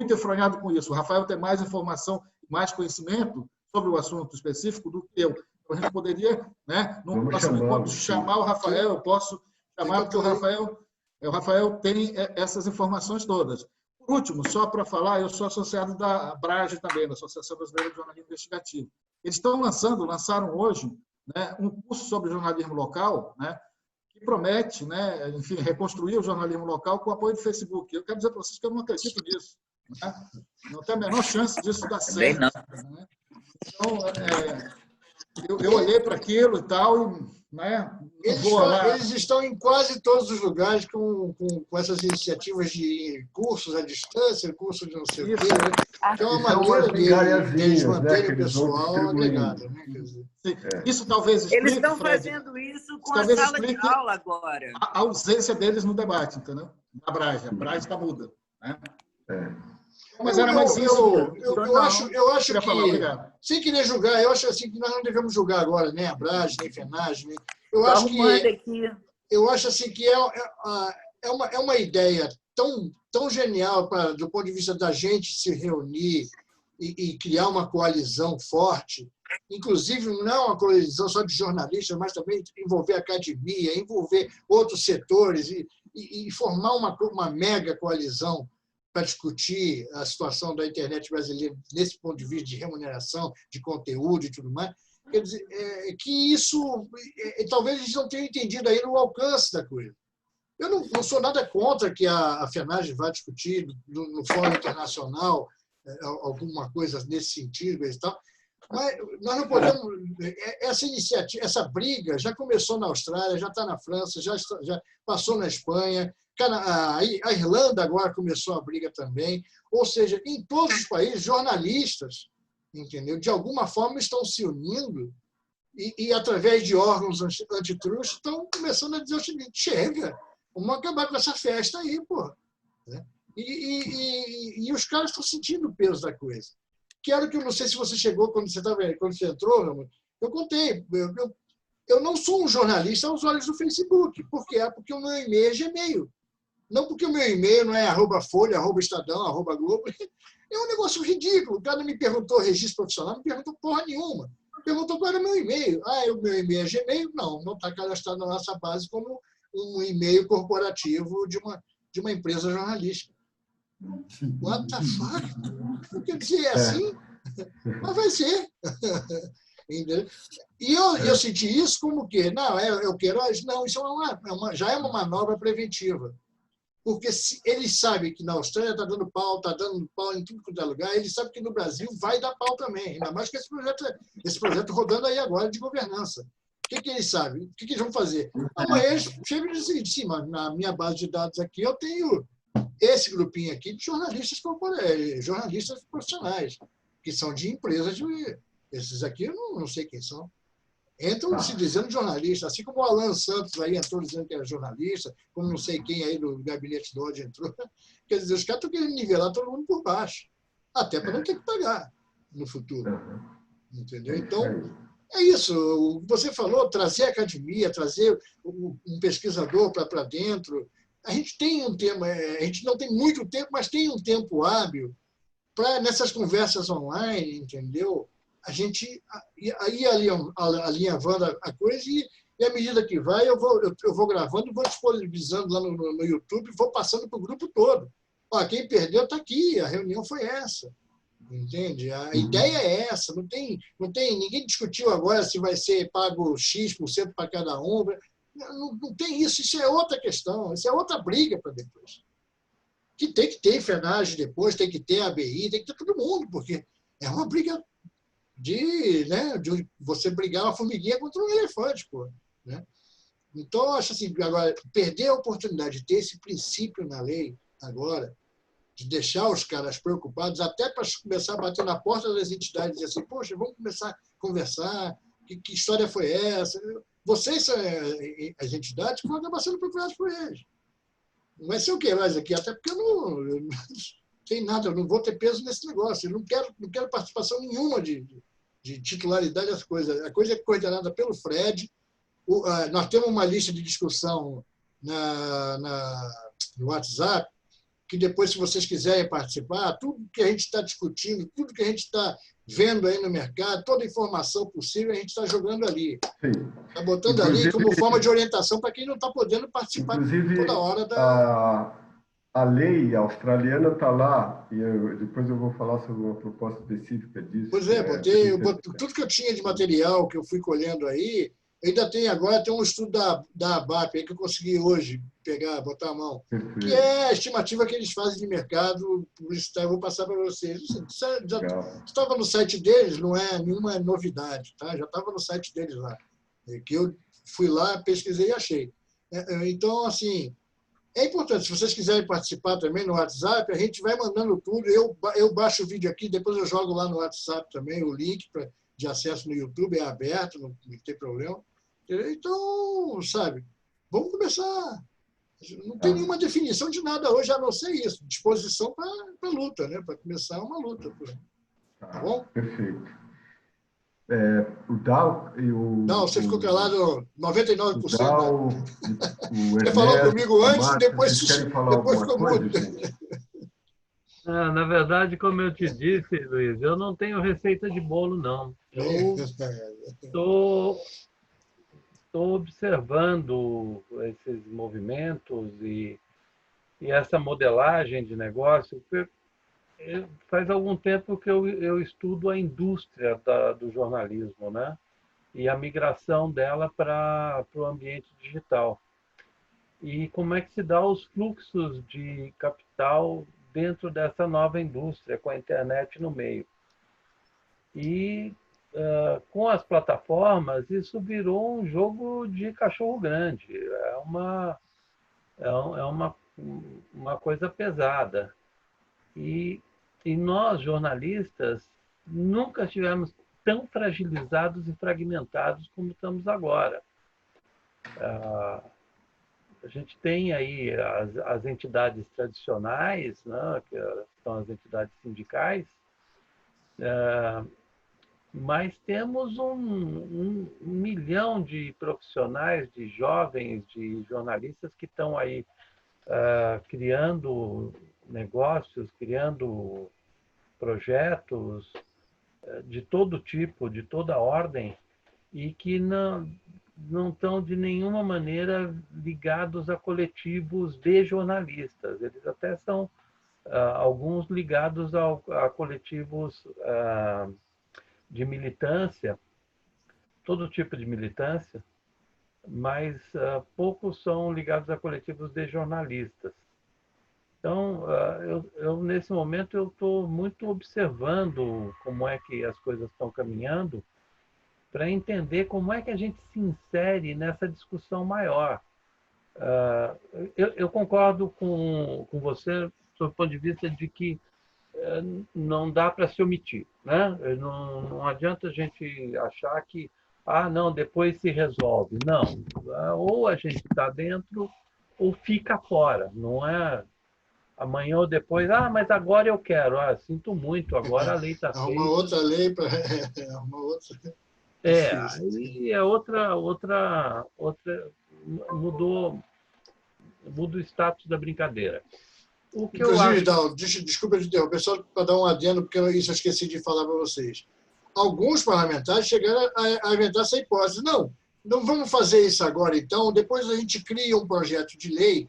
enfronhado com isso. O Rafael tem mais informação, mais conhecimento sobre o assunto específico do que eu. Então, a gente poderia, né, num próximo encontro, chamar o Rafael. Eu posso chamar, porque o Rafael tem essas informações todas. Por último, só para falar, eu sou associado da ABRAGE também, da Associação Brasileira de Jornalismo Investigativo. Eles lançaram hoje, né, um curso sobre jornalismo local, né, que promete, né, enfim, reconstruir o jornalismo local com o apoio do Facebook. Eu quero dizer para vocês que eu não acredito nisso, né? Não tem a menor chance disso dar certo. Né? Então, eu olhei para aquilo e tal, né? Eles estão em quase todos os lugares com essas iniciativas de cursos à distância, cursos de não sei o quê, né? Que é uma maneira deles manterem o pessoal agregado. Né? Isso talvez explique, eles estão Fred, fazendo isso com a sala de aula agora. A ausência deles no debate, entendeu? A Brage está muda. Né? Mas era mais isso. Eu acho que, sem querer julgar, eu acho assim que nós não devemos julgar agora nem a Brage, nem a FENAGE. Eu acho assim que é uma ideia tão genial do ponto de vista da gente se reunir e criar uma coalizão forte, inclusive não uma coalizão só de jornalistas, mas também envolver a academia, envolver outros setores e formar uma mega coalizão para discutir a situação da internet brasileira nesse ponto de vista de remuneração, de conteúdo e tudo mais. Quer dizer, que isso, talvez eles não tenham entendido ainda o alcance da coisa. Eu não sou nada contra que a FENAGE vá discutir no Fórum Internacional alguma coisa nesse sentido e tal, mas nós não podemos... Essa iniciativa, essa briga já começou na Austrália, já está na França, já passou na Espanha, a Irlanda agora começou a briga também. Ou seja, em todos os países, jornalistas, entendeu? De alguma forma estão se unindo e através de órgãos antitruste, estão começando a dizer o seguinte: chega, vamos acabar com essa festa aí, pô. E os caras estão sentindo o peso da coisa. Quero que eu não sei se você chegou quando você entrou, eu contei. Eu não sou um jornalista aos olhos do Facebook. Por quê? Porque o meu e-mail é Gmail. Não porque o meu e-mail não é @folha, @estadão, @globo. É um negócio ridículo. O cara me perguntou registro profissional, não me perguntou porra nenhuma. Perguntou qual era o meu e-mail. O meu e-mail é Gmail? Não está cadastrado na nossa base como um e-mail corporativo de uma empresa jornalística. What the fuck? Quer dizer, é assim? Mas vai ser. Entendeu? E eu senti isso como o quê? Não, eu quero. Não, isso já é uma manobra preventiva. Porque eles sabem que na Austrália está dando pau em tudo quanto é lugar, eles sabem que no Brasil vai dar pau também, ainda mais que esse projeto rodando aí agora de governança. O que eles sabem? O que eles vão fazer? Amanhã eles chegam e dizem, sim, mas na minha base de dados aqui eu tenho esse grupinho aqui de jornalistas profissionais, que são de empresas, esses aqui eu não sei quem são. Entram se dizendo jornalista, assim como o Alan Santos aí entrou dizendo que era jornalista, como não sei quem aí do gabinete do ódio entrou. Quer dizer, os caras estão querendo nivelar todo mundo por baixo, até para não ter que pagar no futuro. Entendeu? Então, é isso. Você falou, trazer a academia, trazer um pesquisador para dentro. A gente tem um tema, a gente não tem muito tempo, mas tem um tempo hábil para, nessas conversas online, entendeu? A gente ir alinhavando a coisa e à medida que vai, eu vou gravando, vou disponibilizando lá no YouTube, vou passando para o grupo todo. Quem perdeu está aqui, a reunião foi essa. Entende? A ideia é essa. Ninguém discutiu agora se vai ser pago X% para cada um. Não tem isso. Isso é outra questão. Isso é outra briga para depois. Que tem que ter enfermagem depois, tem que ter ABI, tem que ter todo mundo, porque é uma briga de você brigar uma formiguinha contra um elefante, pô, né? Então, eu acho assim, agora, perder a oportunidade de ter esse princípio na lei agora, de deixar os caras preocupados, até para começar a bater na porta das entidades e dizer assim, poxa, vamos começar a conversar, que história foi essa? Vocês, as entidades, vão acabar sendo procurados por eles. Não vai ser o que mais aqui, até porque eu não tem nada, eu não vou ter peso nesse negócio, eu não quero participação nenhuma de titularidade das coisas. A coisa é coordenada pelo Fred. Nós temos uma lista de discussão no WhatsApp, que depois, se vocês quiserem participar, tudo que a gente está discutindo, tudo que a gente está vendo aí no mercado, toda informação possível, a gente está jogando ali. Está botando ali como forma de orientação para quem não está podendo participar toda hora A lei australiana está lá, e depois eu vou falar sobre uma proposta específica disso. Pois é, tudo que eu tinha de material que eu fui colhendo aí, ainda agora tem um estudo da ABAP aí que eu consegui hoje botar a mão, que é a estimativa que eles fazem de mercado publicitário. Eu vou passar para vocês. Já estava no site deles, não é nenhuma novidade, tá? Já estava no site deles lá, que eu fui lá, pesquisei e achei. Então, assim, é importante, se vocês quiserem participar também no WhatsApp, a gente vai mandando tudo. Eu baixo o vídeo aqui, depois eu jogo lá no WhatsApp também, o link de acesso no YouTube é aberto, não tem problema. Então, sabe, vamos começar. Não tem nenhuma definição de nada hoje, a não ser isso. Disposição para a luta, né? Para começar uma luta. Tá bom? Perfeito. O Dal e o... Não, você ficou calado 99%. O Dal, Você falou comigo antes e depois ficou mudo. Na verdade, como eu te disse, Luiz, eu não tenho receita de bolo, não. Eu estou observando esses movimentos e essa modelagem de negócio. Faz algum tempo que eu estudo a indústria do jornalismo, né? E a migração dela para o ambiente digital. E como é que se dá os fluxos de capital dentro dessa nova indústria, com a internet no meio. E com as plataformas, isso virou um jogo de cachorro grande. É uma coisa pesada. E nós, jornalistas, nunca estivemos tão fragilizados e fragmentados como estamos agora. A gente tem aí as entidades tradicionais, né, que são as entidades sindicais, mas temos um milhão de profissionais, de jovens, de jornalistas que estão aí criando negócios, criando projetos de todo tipo, de toda ordem, e que não estão de nenhuma maneira ligados a coletivos de jornalistas. Eles até são, alguns ligados a coletivos de militância, todo tipo de militância, mas poucos são ligados a coletivos de jornalistas. Então, nesse momento, eu estou muito observando como é que as coisas estão caminhando para entender como é que a gente se insere nessa discussão maior. Eu concordo com você, do ponto de vista de que não dá para se omitir, né? Não adianta a gente achar que, não, depois se resolve. Não, ou a gente está dentro ou fica fora, não é amanhã ou depois, mas agora eu quero, sinto muito, agora a lei está feita. Uma outra lei para... uma outra... aí é outra muda o status da brincadeira. O que Inclusive, eu acho... desculpa te interromper, só para dar um adendo, porque isso eu esqueci de falar para vocês. Alguns parlamentares chegaram a inventar essa hipótese. Não vamos fazer isso agora, então, depois a gente cria um projeto de lei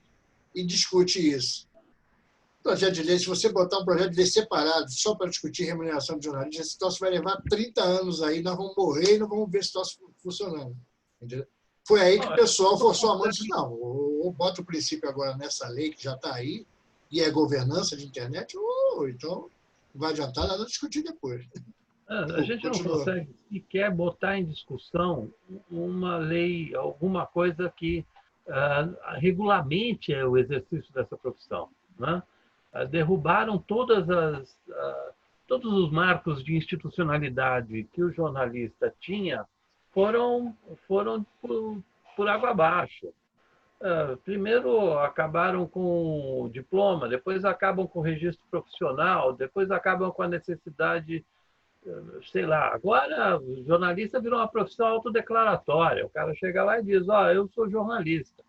e discute isso. Projeto de lei, se você botar um projeto de lei separado só para discutir remuneração de jornalistas, esse troço vai levar 30 anos aí, nós vamos morrer e não vamos ver esse troço funcionando. Entendeu? Foi aí que o pessoal forçou a mão e disse, não, ou bota o princípio agora nessa lei que já está aí, e é governança de internet, ou então não vai adiantar nada discutir depois. A gente não consegue sequer botar em discussão uma lei, alguma coisa que regulamente o exercício dessa profissão, né? Derrubaram todos os marcos de institucionalidade que o jornalista tinha, foram por água abaixo. Primeiro acabaram com o diploma, depois acabam com o registro profissional, depois acabam com a necessidade, sei lá, agora o jornalista virou uma profissão autodeclaratória. O cara chega lá e diz, eu sou jornalista.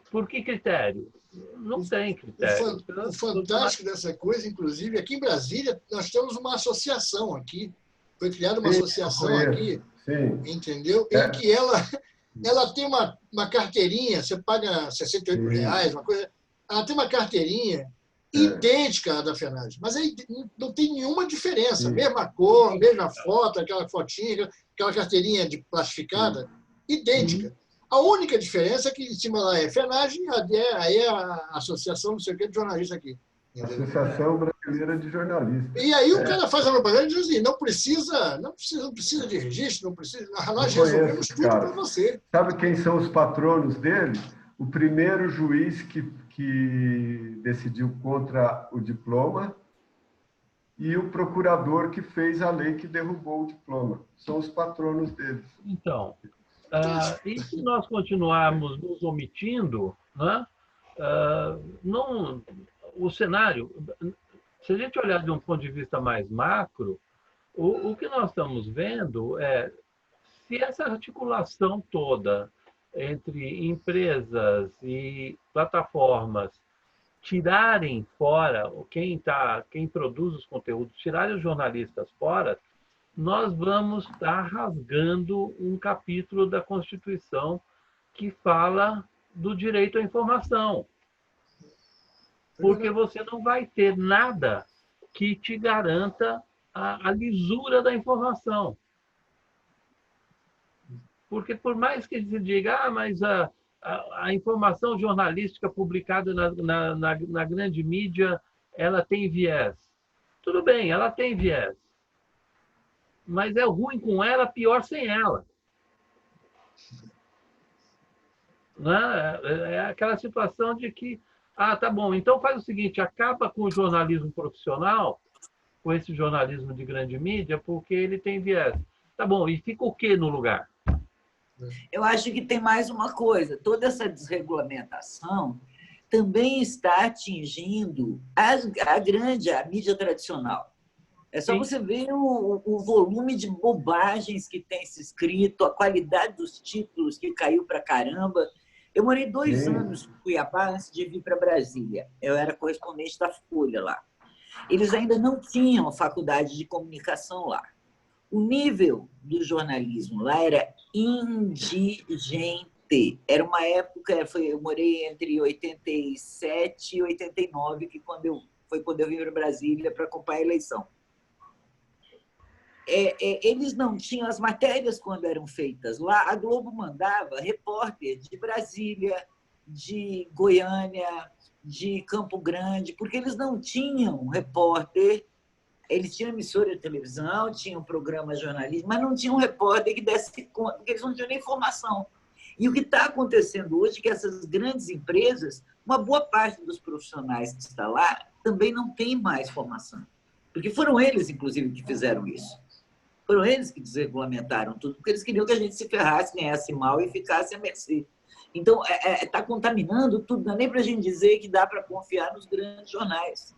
Por que critério? Não tem critério. O fantástico dessa coisa, inclusive, aqui em Brasília, nós temos uma associação aqui. Foi criada uma associação aqui, entendeu? Em que ela tem uma carteirinha, você paga R$68, uma coisa. Ela tem uma carteirinha idêntica à da FENAGE, mas aí não tem nenhuma diferença. Mesma cor, mesma foto, aquela fotinha, aquela carteirinha de plastificada, idêntica. A única diferença é que em cima lá é FENAGE, aí é a Associação não sei o que de jornalista aqui. Associação Brasileira de Jornalistas. E aí o cara faz a propaganda e diz assim, não precisa de registro, não precisa. Nós resolvemos tudo para você. Sabe quem são os patronos dele? O primeiro juiz que decidiu contra o diploma e o procurador que fez a lei que derrubou o diploma. São os patronos deles. Então, e se nós continuarmos nos omitindo, né? O cenário, se a gente olhar de um ponto de vista mais macro, o que nós estamos vendo é se essa articulação toda entre empresas e plataformas tirarem fora quem produz os conteúdos, tirarem os jornalistas fora, nós vamos estar rasgando um capítulo da Constituição que fala do direito à informação. Porque você não vai ter nada que te garanta a lisura da informação. Porque por mais que se diga, mas a informação jornalística publicada na grande mídia, ela tem viés. Tudo bem, ela tem viés. Mas é ruim com ela, pior sem ela. Né? É aquela situação de que, tá bom, então faz o seguinte, acaba com o jornalismo profissional, com esse jornalismo de grande mídia, porque ele tem viés. Tá bom, e fica o quê no lugar? Eu acho que tem mais uma coisa. Toda essa desregulamentação também está atingindo a mídia tradicional. É só você ver o volume de bobagens que tem se escrito, a qualidade dos títulos que caiu para caramba. Eu morei 2 Sim. anos em Cuiabá antes de vir para Brasília. Eu era correspondente da Folha lá. Eles ainda não tinham faculdade de comunicação lá. O nível do jornalismo lá era indigente. Era uma época, eu morei entre 87 e 89, que foi quando eu vim para Brasília para acompanhar a eleição. Eles não tinham as matérias quando eram feitas. Lá, a Globo mandava repórter de Brasília, de Goiânia, de Campo Grande, porque eles não tinham repórter. Eles tinham emissora de televisão, tinham programa jornalístico, mas não tinham repórter que desse conta, porque eles não tinham nem formação. E o que está acontecendo hoje é que essas grandes empresas, uma boa parte dos profissionais que está lá também não tem mais formação. Porque foram eles, inclusive, que fizeram isso. Foram eles que desregulamentaram tudo, porque eles queriam que a gente se ferrasse, ganhasse mal e ficasse à mercê. Então, está contaminando tudo. Não é nem para a gente dizer que dá para confiar nos grandes jornais.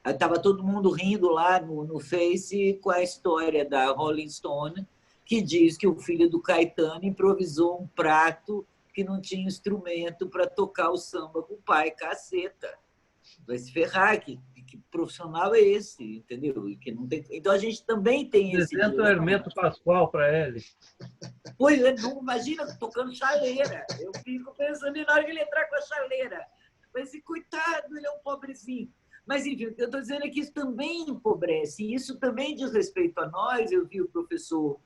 Estava todo mundo rindo lá no Face com a história da Rolling Stone, que diz que o filho do Caetano improvisou um prato que não tinha instrumento para tocar o samba com o pai. Caceta! Vai se ferrar, que profissional é esse, entendeu? Que não tem... Então, a gente também tem esse... Apresenta o Hermeto Pascoal para ele. Pois é, não, imagina, tocando chaleira. Eu fico pensando na hora que ele entrar com a chaleira. Mas esse coitado, ele é um pobrezinho. Mas, enfim, o que eu estou dizendo é que isso também empobrece, e isso também diz respeito a nós. Eu vi o professor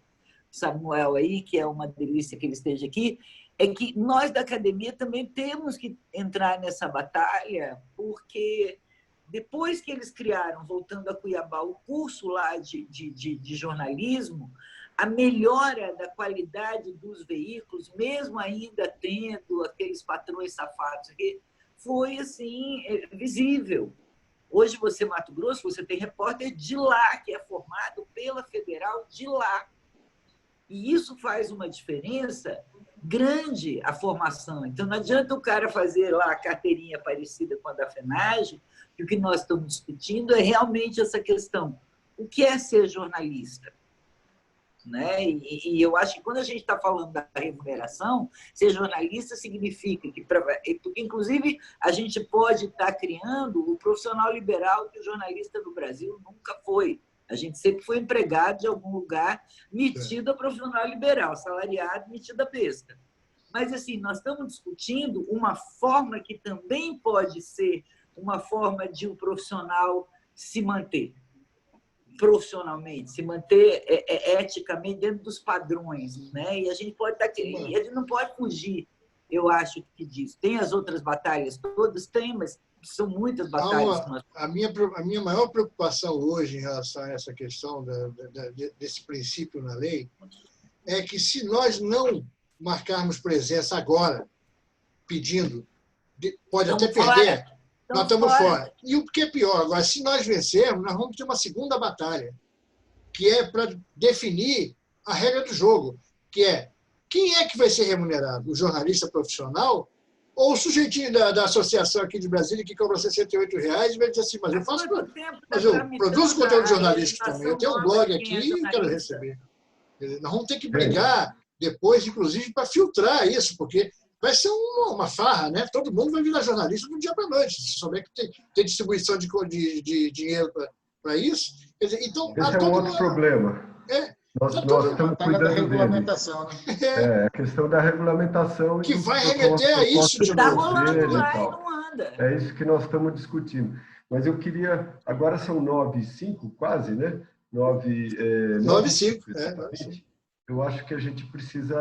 Samuel aí, que é uma delícia que ele esteja aqui, é que nós da academia também temos que entrar nessa batalha, porque depois que eles criaram, voltando a Cuiabá, o curso lá de jornalismo, a melhora da qualidade dos veículos, mesmo ainda tendo aqueles patrões safados aqui, foi assim, visível. Hoje, você, Mato Grosso, você tem repórter de lá, que é formado pela Federal de lá. E isso faz uma diferença grande, a formação. Então, não adianta o cara fazer lá a carteirinha parecida com a da FENAGE, que o que nós estamos discutindo é realmente essa questão. O que é ser jornalista? Né? E eu acho que quando a gente está falando da remuneração, ser jornalista significa que, porque inclusive a gente pode estar criando o profissional liberal que o jornalista no Brasil nunca foi. A gente sempre foi empregado de algum lugar metido a profissional liberal, salariado, metido a besta. Mas, assim, nós estamos discutindo uma forma que também pode ser uma forma de um profissional se manter profissionalmente, se manter eticamente dentro dos padrões, né? E a gente pode estar e a gente não pode fugir, eu acho, que disso. Tem as outras batalhas todas, tem, mas são muitas batalhas. A minha maior preocupação hoje em relação a essa questão desse princípio na lei é que, se nós não marcarmos presença agora, pedindo, pode até perder, nós estamos fora. E o que é pior, agora, se nós vencermos, nós vamos ter uma segunda batalha, que é para definir a regra do jogo, que é quem é que vai ser remunerado? O jornalista profissional ou o sujeitinho da associação aqui de Brasília que cobra R$68 e vai dizer assim, mas eu faço, mas eu produzo conteúdo jornalístico também, eu tenho um blog aqui e quero receber. Nós vamos ter que brigar depois, inclusive, para filtrar isso, porque vai ser uma farra, né? Todo mundo vai virar jornalista do dia para a noite. Se souber que tem distribuição de dinheiro para isso. Quer dizer, então, esse é um outro problema. Nós estamos cuidando da regulamentação, né? A questão da regulamentação. Que vai remeter a isso de está rolando lá e não anda. É isso que nós estamos discutindo. Mas eu queria... Agora são 9h05, quase, né? 9h05. Eu acho que a gente precisa...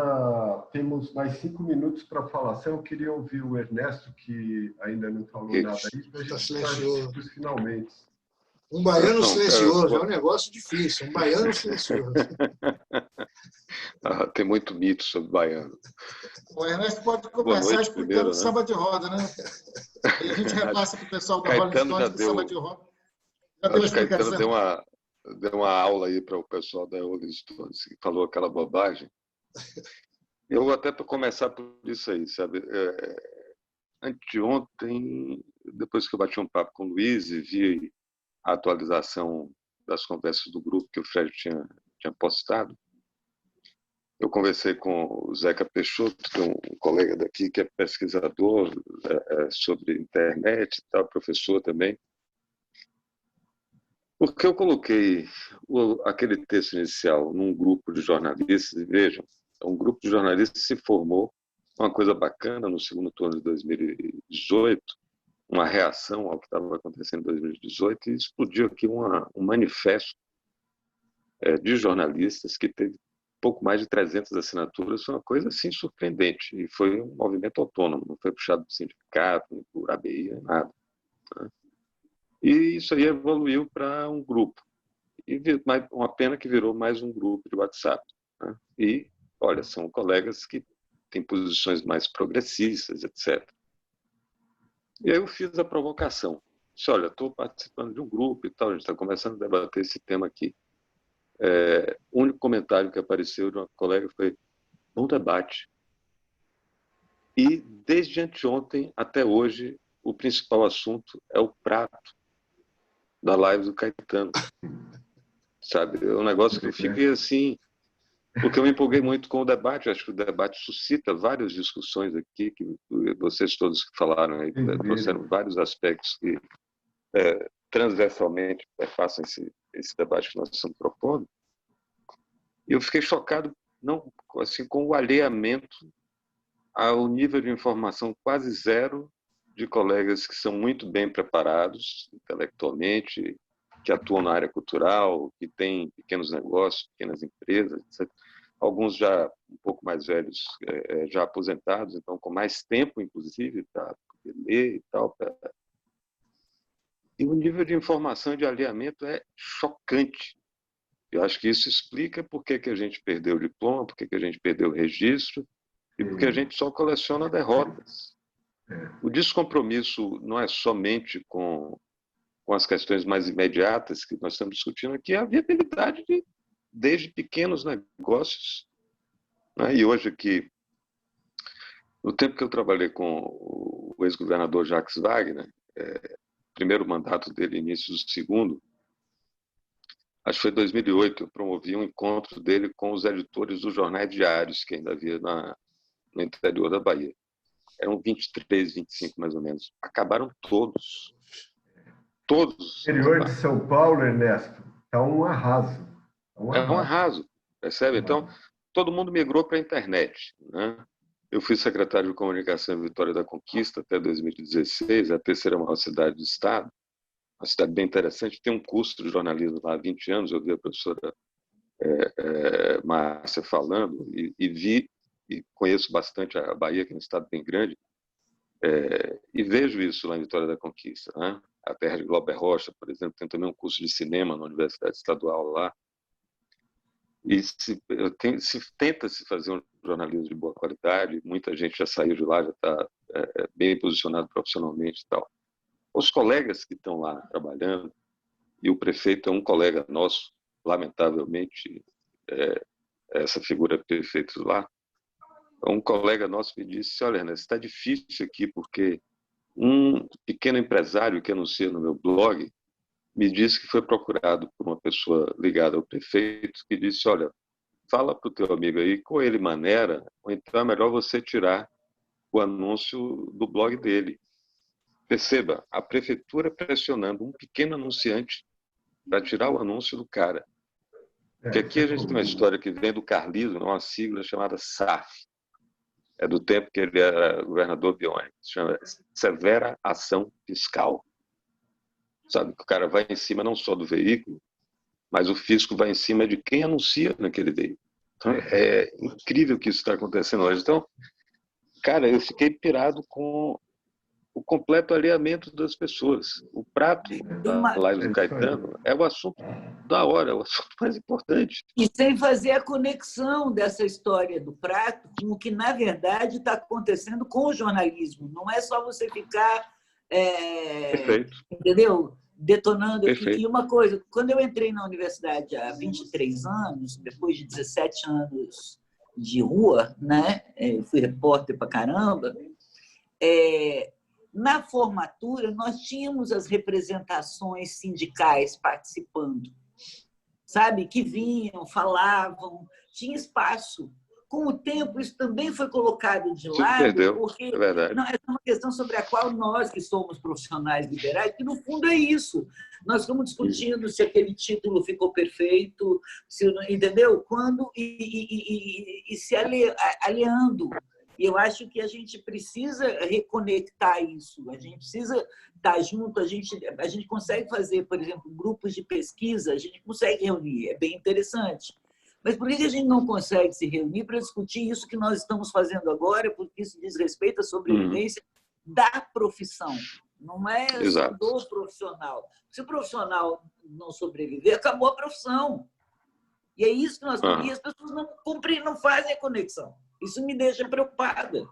Temos mais 5 minutos para a falação. Eu queria ouvir o Ernesto, que ainda não falou nada aí, para a gente passar para os finalmente. Um baiano silencioso, é um negócio difícil. Um baiano silencioso. Tem muito mito sobre baiano. O Ernesto pode começar explicando o samba de roda, né? E a gente repassa para o pessoal da Rolling Stone do samba de roda. Acho que Caetano deu uma aula aí para o pessoal da Rolling Stone, que falou aquela bobagem. Eu vou até para começar por isso aí, sabe? Anteontem, depois que eu bati um papo com o Luiz e vi a atualização das conversas do grupo que o Fred tinha postado, Eu conversei com o Zeca Peixoto, que é um colega daqui, que é pesquisador sobre internet, e tal, professor também. Porque eu coloquei aquele texto inicial num grupo de jornalistas, e vejam, um grupo de jornalistas se formou, uma coisa bacana no segundo turno de 2018, uma reação ao que estava acontecendo em 2018, e explodiu aqui um manifesto de jornalistas que teve pouco mais de 300 assinaturas, foi uma coisa assim surpreendente, e foi um movimento autônomo, não foi puxado por sindicato, nem por ABI, nem nada. Né? E isso aí evoluiu para um grupo. E uma pena que virou mais um grupo de WhatsApp. Né? E, olha, são colegas que têm posições mais progressistas, etc. E aí eu fiz a provocação. Disse, olha, estou participando de um grupo e tal, a gente está começando a debater esse tema aqui. O único comentário que apareceu de uma colega foi: bom debate. E desde anteontem até hoje, o principal assunto é o prato da live do Caetano. Sabe? É um negócio que eu fiquei assim, porque eu me empolguei muito com o debate. Acho que o debate suscita várias discussões aqui, que vocês todos que falaram aí, trouxeram vários aspectos que transversalmente façam esse debate que nós estamos propondo. E eu fiquei chocado não, assim, com o alheamento ao nível de informação quase zero de colegas que são muito bem preparados intelectualmente, que atuam na área cultural, que têm pequenos negócios, pequenas empresas, etc. Alguns já um pouco mais velhos, já aposentados, então com mais tempo, inclusive, para poder ler e tal. E o nível de informação e de alheamento é chocante. Eu acho que isso explica por que a gente perdeu o diploma, por que a gente perdeu o registro e porque a gente só coleciona derrotas. O descompromisso não é somente com as questões mais imediatas que nós estamos discutindo aqui, é a viabilidade desde pequenos negócios. Né? E hoje aqui, no tempo que eu trabalhei com o ex-governador Jacques Wagner, primeiro mandato dele, início do segundo, acho que foi em 2008, eu promovi um encontro dele com os editores dos jornais diários que ainda havia no interior da Bahia. Eram 23, 25 mais ou menos. Acabaram todos. Todos. O interior de São Paulo, Ernesto, está um arraso. É um arraso, percebe? Então, todo mundo migrou para a internet. Né? Eu fui secretário de comunicação em Vitória da Conquista até 2016, a terceira maior cidade do estado. Uma cidade bem interessante, tem um curso de jornalismo lá há 20 anos, eu vi a professora Márcia falando, e vi e conheço bastante a Bahia, que é um estado bem grande, e vejo isso lá em Vitória da Conquista. Né? A terra de Glauber Rocha, por exemplo, tem também um curso de cinema na Universidade Estadual lá, e se tenta se fazer um jornalismo de boa qualidade, muita gente já saiu de lá, já está bem posicionado profissionalmente e tal. Os colegas que estão lá trabalhando, e o prefeito é um colega nosso, lamentavelmente, essa figura prefeito lá, um colega nosso me disse, olha, Ernesto, está difícil aqui porque um pequeno empresário que anuncia no meu blog me disse que foi procurado por uma pessoa ligada ao prefeito que disse, olha, fala para o teu amigo aí, com ele maneira, ou então é melhor você tirar o anúncio do blog dele. Perceba, a prefeitura pressionando um pequeno anunciante para tirar o anúncio do cara. Porque aqui a gente tem uma história que vem do carlismo, uma sigla chamada SAF. É do tempo que ele era governador biônico. Se chama Severa Ação Fiscal. Sabe que o cara vai em cima não só do veículo, mas o fisco vai em cima de quem anuncia naquele veículo. Então, é incrível que isso está acontecendo hoje. Então, cara, eu fiquei pirado com o completo alinhamento das pessoas. O prato da live do Caetano é o assunto da hora, é o assunto mais importante. E sem fazer a conexão dessa história do prato com o que, na verdade, está acontecendo com o jornalismo. Não é só você ficar, entendeu? Detonando aqui. E uma coisa, quando eu entrei na universidade há 23 anos, depois de 17 anos de rua, né? Fui repórter pra caramba, na formatura, nós tínhamos as representações sindicais participando, sabe? Que vinham, falavam, tinha espaço. com o tempo, isso também foi colocado de Se lado, perdeu, porque é verdade. não, é uma questão sobre a qual nós, que somos profissionais liberais, que no fundo é isso. Nós estamos discutindo se aquele título ficou perfeito, se, entendeu? Quando e se aliando. E eu acho que a gente precisa reconectar isso, a gente precisa estar junto, a gente consegue fazer, por exemplo, grupos de pesquisa, a gente consegue reunir, é bem interessante. Mas por que a gente não consegue se reunir para discutir isso que nós estamos fazendo agora, porque isso diz respeito à sobrevivência da profissão, não é só do profissional. Se o profissional não sobreviver, acabou a profissão. E é isso que nós temos. E as pessoas não fazem a conexão. Isso me deixa preocupada.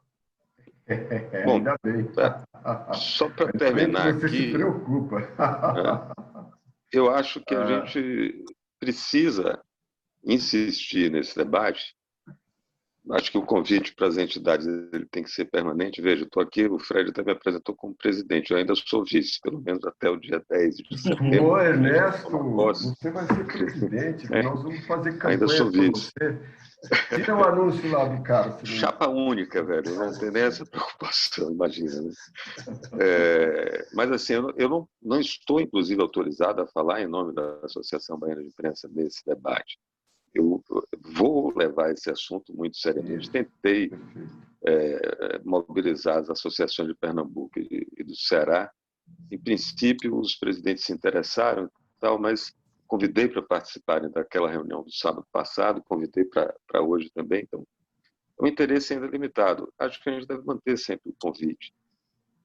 Bom, ainda bem. Só para terminar você aqui... se preocupa. Eu acho que a gente precisa insistir nesse debate. Acho que o convite para as entidades ele tem que ser permanente. Veja, estou aqui, o Fred até me apresentou como presidente. Eu ainda sou vice, pelo menos até o dia 10 de setembro. Pô, Ernesto, você vai ser presidente. Nós vamos fazer campanha ainda sou vice. Você. Tira o anúncio lá do cara. Chapa única, velho. Eu não tenho nem essa preocupação, imagina. Né? Mas, assim, eu não estou, inclusive, autorizado a falar em nome da Associação Baiana de Imprensa nesse debate. Eu vou levar esse assunto muito seriamente. Tentei mobilizar as associações de Pernambuco e do Ceará. Em princípio, os presidentes se interessaram, tal, mas convidei para participarem daquela reunião do sábado passado, convidei para hoje também. Então, o interesse ainda é limitado. Acho que a gente deve manter sempre o convite,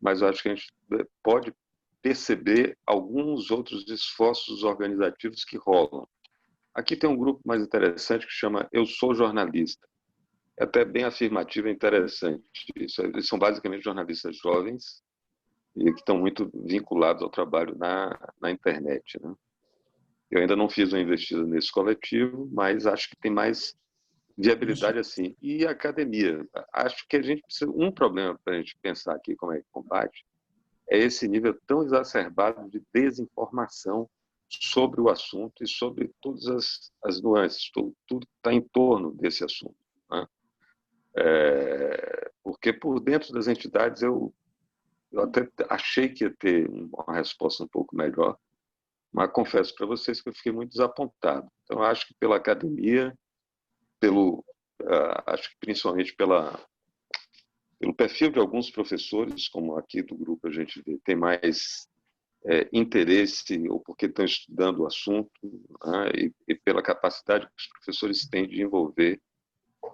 mas eu acho que a gente pode perceber alguns outros esforços organizativos que rolam. Aqui tem um grupo mais interessante que chama Eu Sou Jornalista. É até bem afirmativo e interessante. Eles são basicamente jornalistas jovens e que estão muito vinculados ao trabalho na internet. Né? Eu ainda não fiz uma investida nesse coletivo, mas acho que tem mais viabilidade assim. E a academia. Acho que a gente precisa... Um problema para a gente pensar aqui como é que combate é esse nível tão exacerbado de desinformação sobre o assunto e sobre todas as nuances, tudo que está em torno desse assunto. Né? Porque por dentro das entidades eu até achei que ia ter uma resposta um pouco melhor, mas confesso para vocês que eu fiquei muito desapontado. Então, acho que pela academia, acho que principalmente pelo perfil de alguns professores, como aqui do grupo a gente vê, tem mais interesse ou porque estão estudando o assunto, né, e pela capacidade que os professores têm de envolver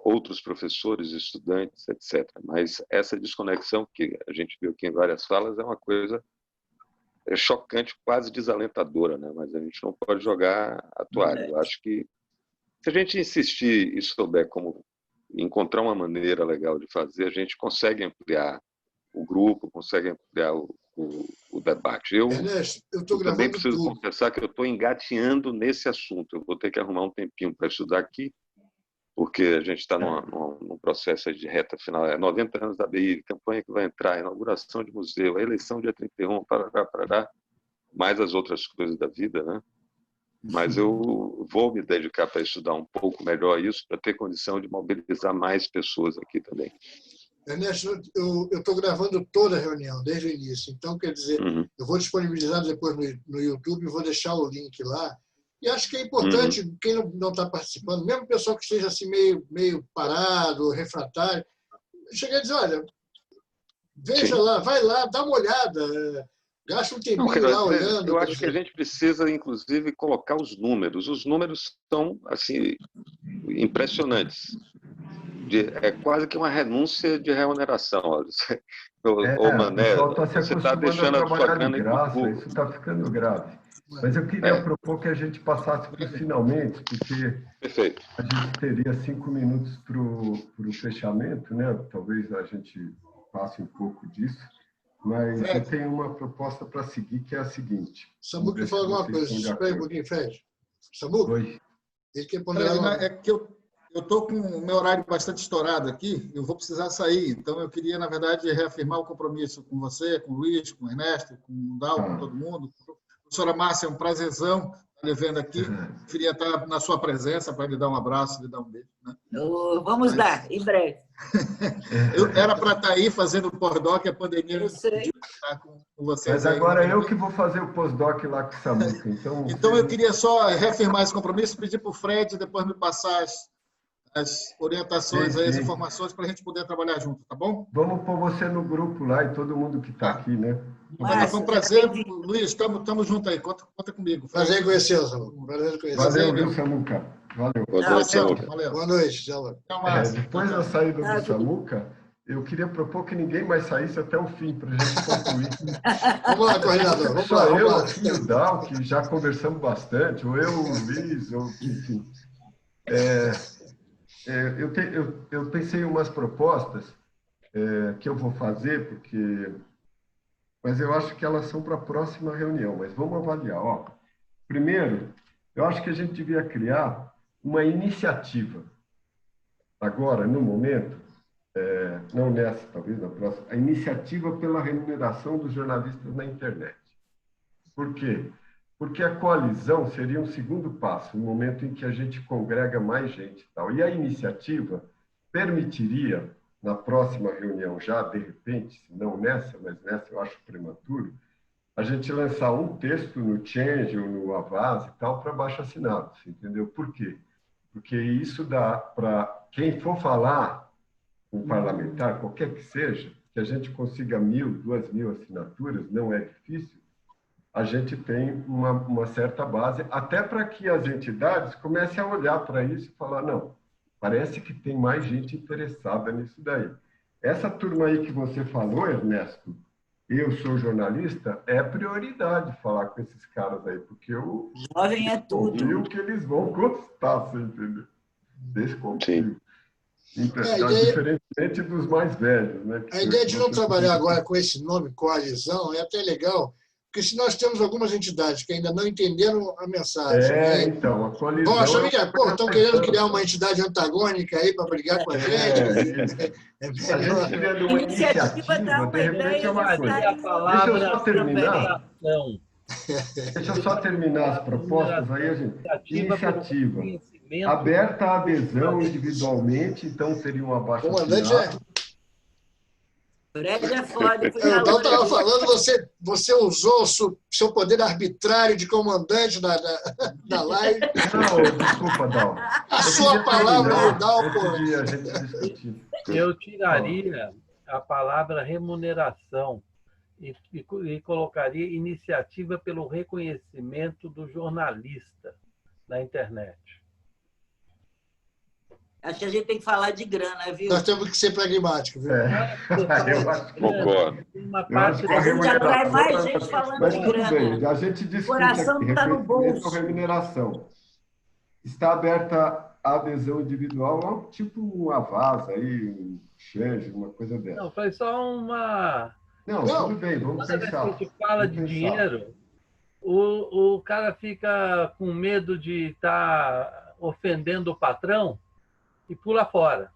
outros professores, estudantes, etc. Mas essa desconexão que a gente viu aqui em várias falas é uma coisa chocante, quase desalentadora, né? Mas a gente não pode jogar a toalha. Eu acho que se a gente insistir e souber como encontrar uma maneira legal de fazer, a gente consegue ampliar o grupo, consegue ampliar o debate. Eu também preciso confessar que eu estou engateando nesse assunto. Eu vou ter que arrumar um tempinho para estudar aqui, porque a gente está num processo de reta final. 90 anos da BI, campanha que vai entrar, inauguração de museu, a eleição dia 31, parará, mais as outras coisas da vida, né? Mas eu vou me dedicar para estudar um pouco melhor isso, para ter condição de mobilizar mais pessoas aqui também. Ernesto, eu estou gravando toda a reunião, desde o início. Então, quer dizer, eu vou disponibilizar depois no YouTube, vou deixar o link lá. E acho que é importante, quem não está participando, mesmo o pessoal que esteja assim meio parado, refratário, chegar e dizer, olha, veja lá, vai lá, dá uma olhada, gasta um tempinho lá olhando. Eu acho que a gente precisa, inclusive, colocar os números. Os números são assim, impressionantes. É quase que uma renúncia de remuneração. Mané, você está deixando a sua grana de graça, isso está ficando grave. Mas eu queria propor que a gente passasse para os finalmente, porque Perfeito. A gente teria 5 minutos para o fechamento, né? Talvez a gente passe um pouco disso, mas eu tenho uma proposta para seguir, que é a seguinte. Samuca, fala alguma coisa. Espera um pouquinho, Fred. Samuca? Oi. Ele quer ponderar É que eu estou com o meu horário bastante estourado aqui, eu vou precisar sair. Então, eu queria, na verdade, reafirmar o compromisso com você, com o Luiz, com o Ernesto, com o Dal, com todo mundo. Professora Márcia, é um prazerzão lhe vendo aqui. Queria estar na sua presença para lhe dar um abraço, lhe dar um beijo. Né? Vamos dar, em breve. Eu era para estar aí fazendo o pós-doc, a pandemia Eu sei. estar com vocês. Mas agora eu que vou fazer o pós-doc lá com o Samuca. Então, eu queria só reafirmar esse compromisso, pedir para o Fred depois me passar as orientações, sim, as sim. informações para a gente poder trabalhar junto, tá bom? Vamos pôr você no grupo lá e todo mundo que está aqui, né? Foi um prazer, Luiz, estamos juntos aí, conta comigo. Prazer em conhecer, Samuca. Prazer em conhecer. Valeu, viu, Samuca? Valeu. Valeu. Boa noite, tchau. Depois da saída do Samuca, eu queria propor que ninguém mais saísse até o fim, para a gente concluir. Vamos lá, coordenador. Vamos Só lá, eu, vamos lá. aqui, o Dal, que já conversamos bastante, ou eu, o Luiz, ou, enfim. Eu pensei em umas propostas que eu vou fazer, mas eu acho que elas são para a próxima reunião, mas vamos avaliar. Ó, primeiro, eu acho que a gente devia criar uma iniciativa, agora, no momento, não nessa, talvez na próxima, a iniciativa pela remuneração dos jornalistas na internet. Por quê? Porque a coalizão seria um segundo passo, um momento em que a gente congrega mais gente e tal. E a iniciativa permitiria, na próxima reunião já, de repente, se não nessa, mas nessa eu acho prematuro, a gente lançar um texto no Change ou no Avaz e tal para baixo-assinados, entendeu? Por quê? Porque isso dá para quem for falar com um parlamentar, qualquer que seja, que a gente consiga 1.000, 2.000 assinaturas, não é difícil, a gente tem uma certa base, até para que as entidades comecem a olhar para isso e falar, não, parece que tem mais gente interessada nisso daí. Essa turma aí que você falou, Ernesto, eu sou jornalista, é prioridade falar com esses caras aí, porque eu Jovem é tudo. confio que eles vão gostar, você entendeu? Desconfio. Então, diferentemente dos mais velhos. Né, a ideia de não trabalhar agora com esse nome coalizão é até legal, porque se nós temos algumas entidades que ainda não entenderam a mensagem... então, a coalizão... Bom, acham que estão querendo criar uma entidade antagônica aí para brigar com a gente? A gente criando uma iniciativa, de repente é uma coisa. Deixa eu só terminar. Deixa eu só terminar as propostas aí, gente. Iniciativa. Aberta a adesão individualmente, então seria um abaixo-assinado. Fred é foda. Eu estava falando, você usou o seu poder arbitrário de comandante da live. Não, desculpa, Dal. A sua palavra, Dal, Eu tiraria a palavra remuneração e colocaria iniciativa pelo reconhecimento do jornalista na internet. Acho que a gente tem que falar de grana, viu? Nós temos que ser pragmáticos, viu? Eu acho que concordo. A gente já traz mais gente falando mas de tudo grana. bem, a gente discute Coração aqui, está no reconhecimento ou bolso. remuneração. Está aberta a adesão individual, tipo um Avaz aí, um Change, uma coisa dessa. Não, foi só uma... Não, tudo bem, vamos Toda vez pensar. que a gente fala de dinheiro, o cara fica com medo de estar ofendendo o patrão e pula fora.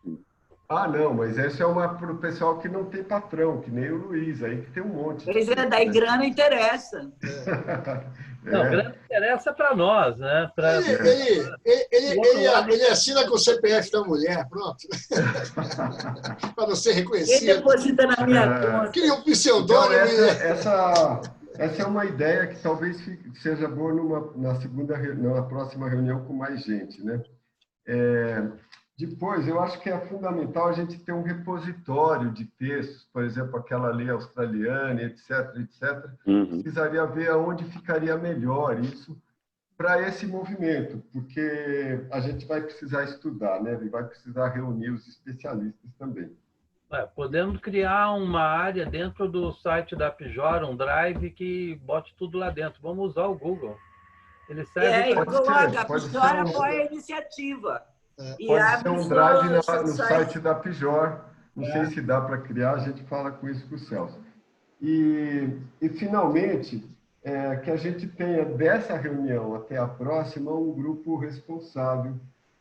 Ah, não, mas essa é para o pessoal que não tem patrão, que nem o Luiz aí, que tem um monte. Pois é, daí grana interessa. Não, grana interessa para nós, né? Ele assina com o CPF da mulher, pronto. Para não ser Quem reconhecido. deposita na minha conta? Cria um pseudônimo. Essa é uma ideia que talvez seja boa na próxima reunião com mais gente, né? Depois, eu acho que é fundamental a gente ter um repositório de textos, por exemplo, aquela lei australiana, etc., etc. Precisaria ver aonde ficaria melhor isso para esse movimento, porque a gente vai precisar estudar, né? E vai precisar reunir os especialistas também. Podemos criar uma área dentro do site da Pijor, um drive que bote tudo lá dentro. Vamos usar o Google. Ele serve E coloca, a Pijor apoia a iniciativa. Pode ser um drive no site da Pijor. Não sei se dá para criar, a gente fala com isso com o Celso. E finalmente, que a gente tenha dessa reunião até a próxima um grupo responsável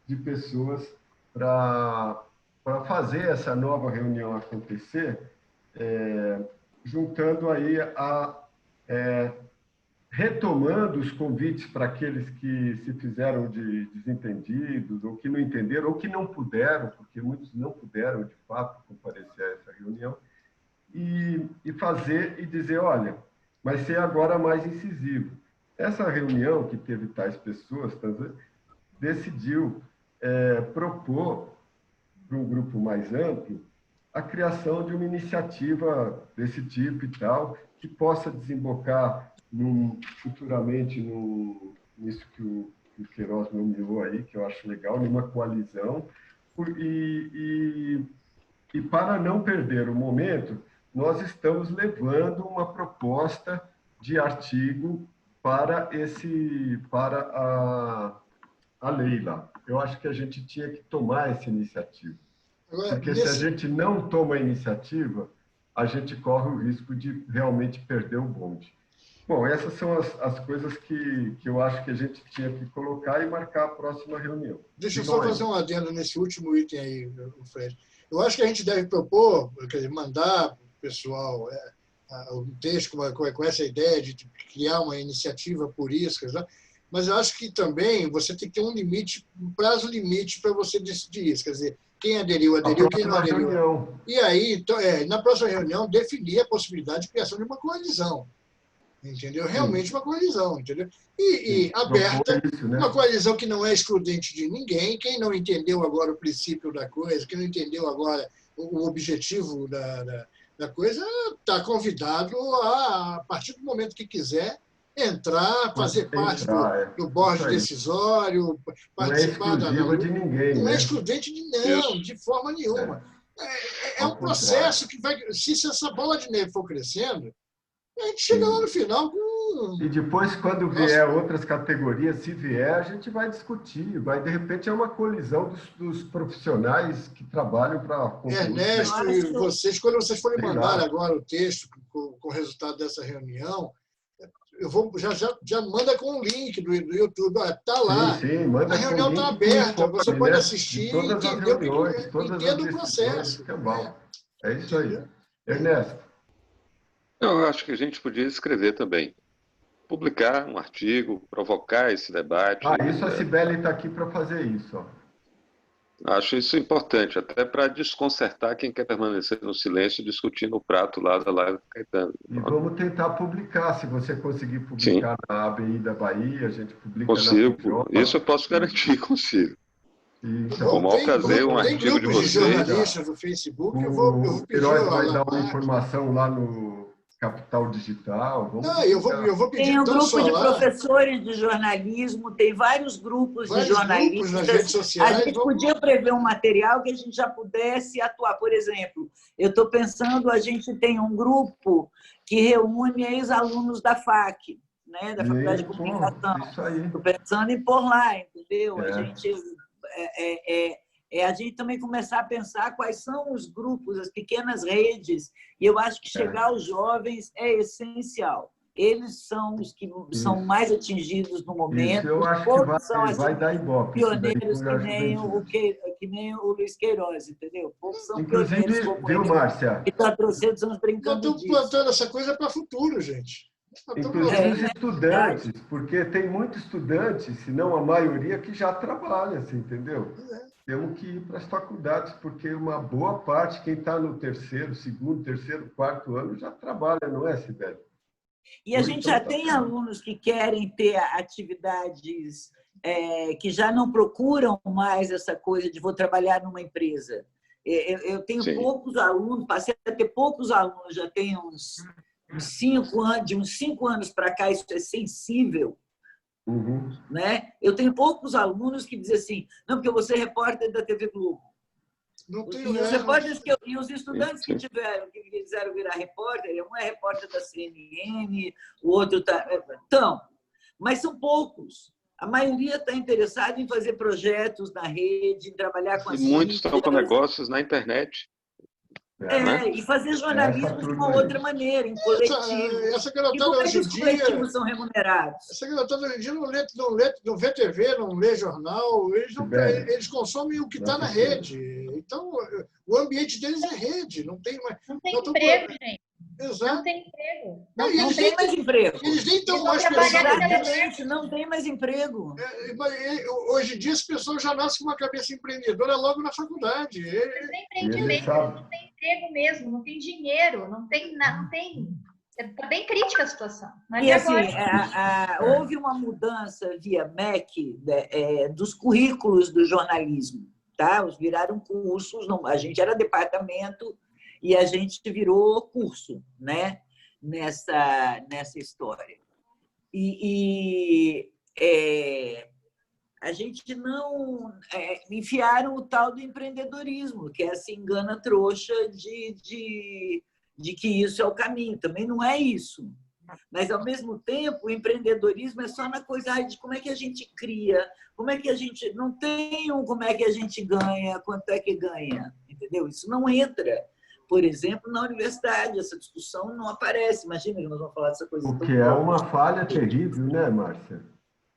de pessoas para fazer essa nova reunião acontecer, juntando aí retomando os convites para aqueles que se fizeram de desentendidos, ou que não entenderam, ou que não puderam, porque muitos não puderam, de fato, comparecer a essa reunião, e fazer e dizer, olha, vai ser agora mais incisivo. Essa reunião, que teve tais pessoas, decidiu propor para um grupo mais amplo a criação de uma iniciativa desse tipo e tal, que possa desembocar futuramente nisso que o Queiroz nomeou aí, que eu acho legal, numa coalizão. E para não perder o momento, nós estamos levando uma proposta de artigo para a lei lá. Eu acho que a gente tinha que tomar essa iniciativa. Porque se a gente não toma a iniciativa, a gente corre o risco de realmente perder o bonde. Bom, essas são as coisas que eu acho que a gente tinha que colocar e marcar a próxima reunião. Deixa eu só fazer um adendo nesse último item aí, Fred. Eu acho que a gente deve propor, quer dizer, mandar para o pessoal um texto com essa ideia de criar uma iniciativa por isso, mas eu acho que também você tem que ter um prazo limite para você decidir isso. Quer dizer, quem aderiu, quem não aderiu. Reunião. E aí, então, na próxima reunião, definir a possibilidade de criação de uma coalizão. Entendeu? Realmente uma coalizão, entendeu? E aberta, isso, né? Uma coalizão que não é excludente de ninguém. Quem não entendeu agora o princípio da coisa, quem não entendeu agora o objetivo da coisa, está convidado a partir do momento que quiser, entrar, fazer parte do board decisório, participar da... Não é exclusiva de ninguém. Não é excludente de forma nenhuma. É um processo que vai... Se essa bola de neve for crescendo, a gente chega lá no final com... E depois, quando vier outras categorias, se vier, a gente vai discutir. De repente, é uma colisão dos profissionais que trabalham para... Ernesto e vocês, quando vocês forem mandar agora o texto com o resultado dessa reunião, eu vou já manda com o link do YouTube. Está lá. Sim, manda. A reunião está aberta. Você pode assistir e entender o processo. É isso aí. Ernesto. Eu acho que a gente podia escrever também. Publicar um artigo, provocar esse debate. Isso a Cibele está aqui para fazer isso. Ó. Acho isso importante, até para desconcertar quem quer permanecer no silêncio discutindo o prato lá da Live Caetano. E vamos tentar publicar, se você conseguir publicar na ABI da Bahia, a gente publica Consigo, isso eu posso garantir, consigo. Então, o maior prazer, um artigo de vocês. De jornalistas do Facebook, eu vou pedir. O Queiroz vai dar uma informação lá no Capital Digital. Eu vou pedir. Tem um grupo de professores de jornalismo, tem vários grupos de jornalistas. Nas redes sociais. A gente podia prever um material que a gente já pudesse atuar. Por exemplo, eu estou pensando, a gente tem um grupo que reúne ex-alunos da FAC, né, da Faculdade de Comunicação. Estou pensando em pôr lá, entendeu? A gente também começar a pensar quais são os grupos, as pequenas redes, e eu acho que chegar aos jovens é essencial. Eles são os que são mais atingidos no momento. Eu acho que vai dar ibope. Pioneiros que nem o Luiz Queiroz, entendeu? Poucos são pioneiros como viu, Márcia? E está trocentos anos brincando disso. Nós estamos plantando essa coisa para o futuro, gente. Inclusive os estudantes, porque tem muitos estudantes, se não a maioria, que já trabalha, assim, entendeu? Temos que ir para as faculdades, porque uma boa parte, quem está no segundo, terceiro, quarto ano, já trabalha, não é, Cibele? E a gente já tem alunos que querem ter atividades que já não procuram mais essa coisa de vou trabalhar numa empresa. Eu tenho poucos alunos, passei a ter poucos alunos, já tenho uns 5 anos, de uns 5 anos para cá, isso é sensível. Né? Eu tenho poucos alunos que dizem assim, não, porque eu vou ser repórter da TV Globo. E os estudantes que quiseram virar repórter, um é repórter da CNN, o outro está... Então, mas são poucos. A maioria está interessada em fazer projetos na rede, em trabalhar com as muitos estão com negócios na internet. E fazer jornalismo de uma outra maneira, em coletivo. Essa garotada hoje em dia... coletivos são remunerados? Essa garotada hoje em dia não vê TV, não lê jornal, eles consomem o que está na rede. Então, o ambiente deles é rede. Não tem emprego, gente. Exato. Não tem emprego. Não, e Não eles tem nem, mais emprego. eles nem estão Eles vão mais trabalhar pensando na nisso. Exatamente, não tem mais emprego. Hoje em dia, as pessoas já nascem com uma cabeça empreendedora logo na faculdade. Não tem E ele empreendimento, sabe. não tem emprego mesmo, não tem dinheiro, não tem. Está bem crítica a situação. Mas E assim, agora, houve uma mudança via MEC dos currículos do jornalismo, tá? Os viraram cursos, não, a gente era departamento e a gente virou curso, né? Nessa história. A gente não enfiaram o tal do empreendedorismo, que é essa engana trouxa de que isso é o caminho. Também não é isso. Mas, ao mesmo tempo, o empreendedorismo é só na coisa de como é que a gente cria, como é que a gente... Não tem como é que a gente ganha, quanto é que ganha, entendeu? Isso não entra, por exemplo, na universidade. Essa discussão não aparece. Imagina que nós vamos falar dessa coisa. O que é uma falha terrível, né, Márcia?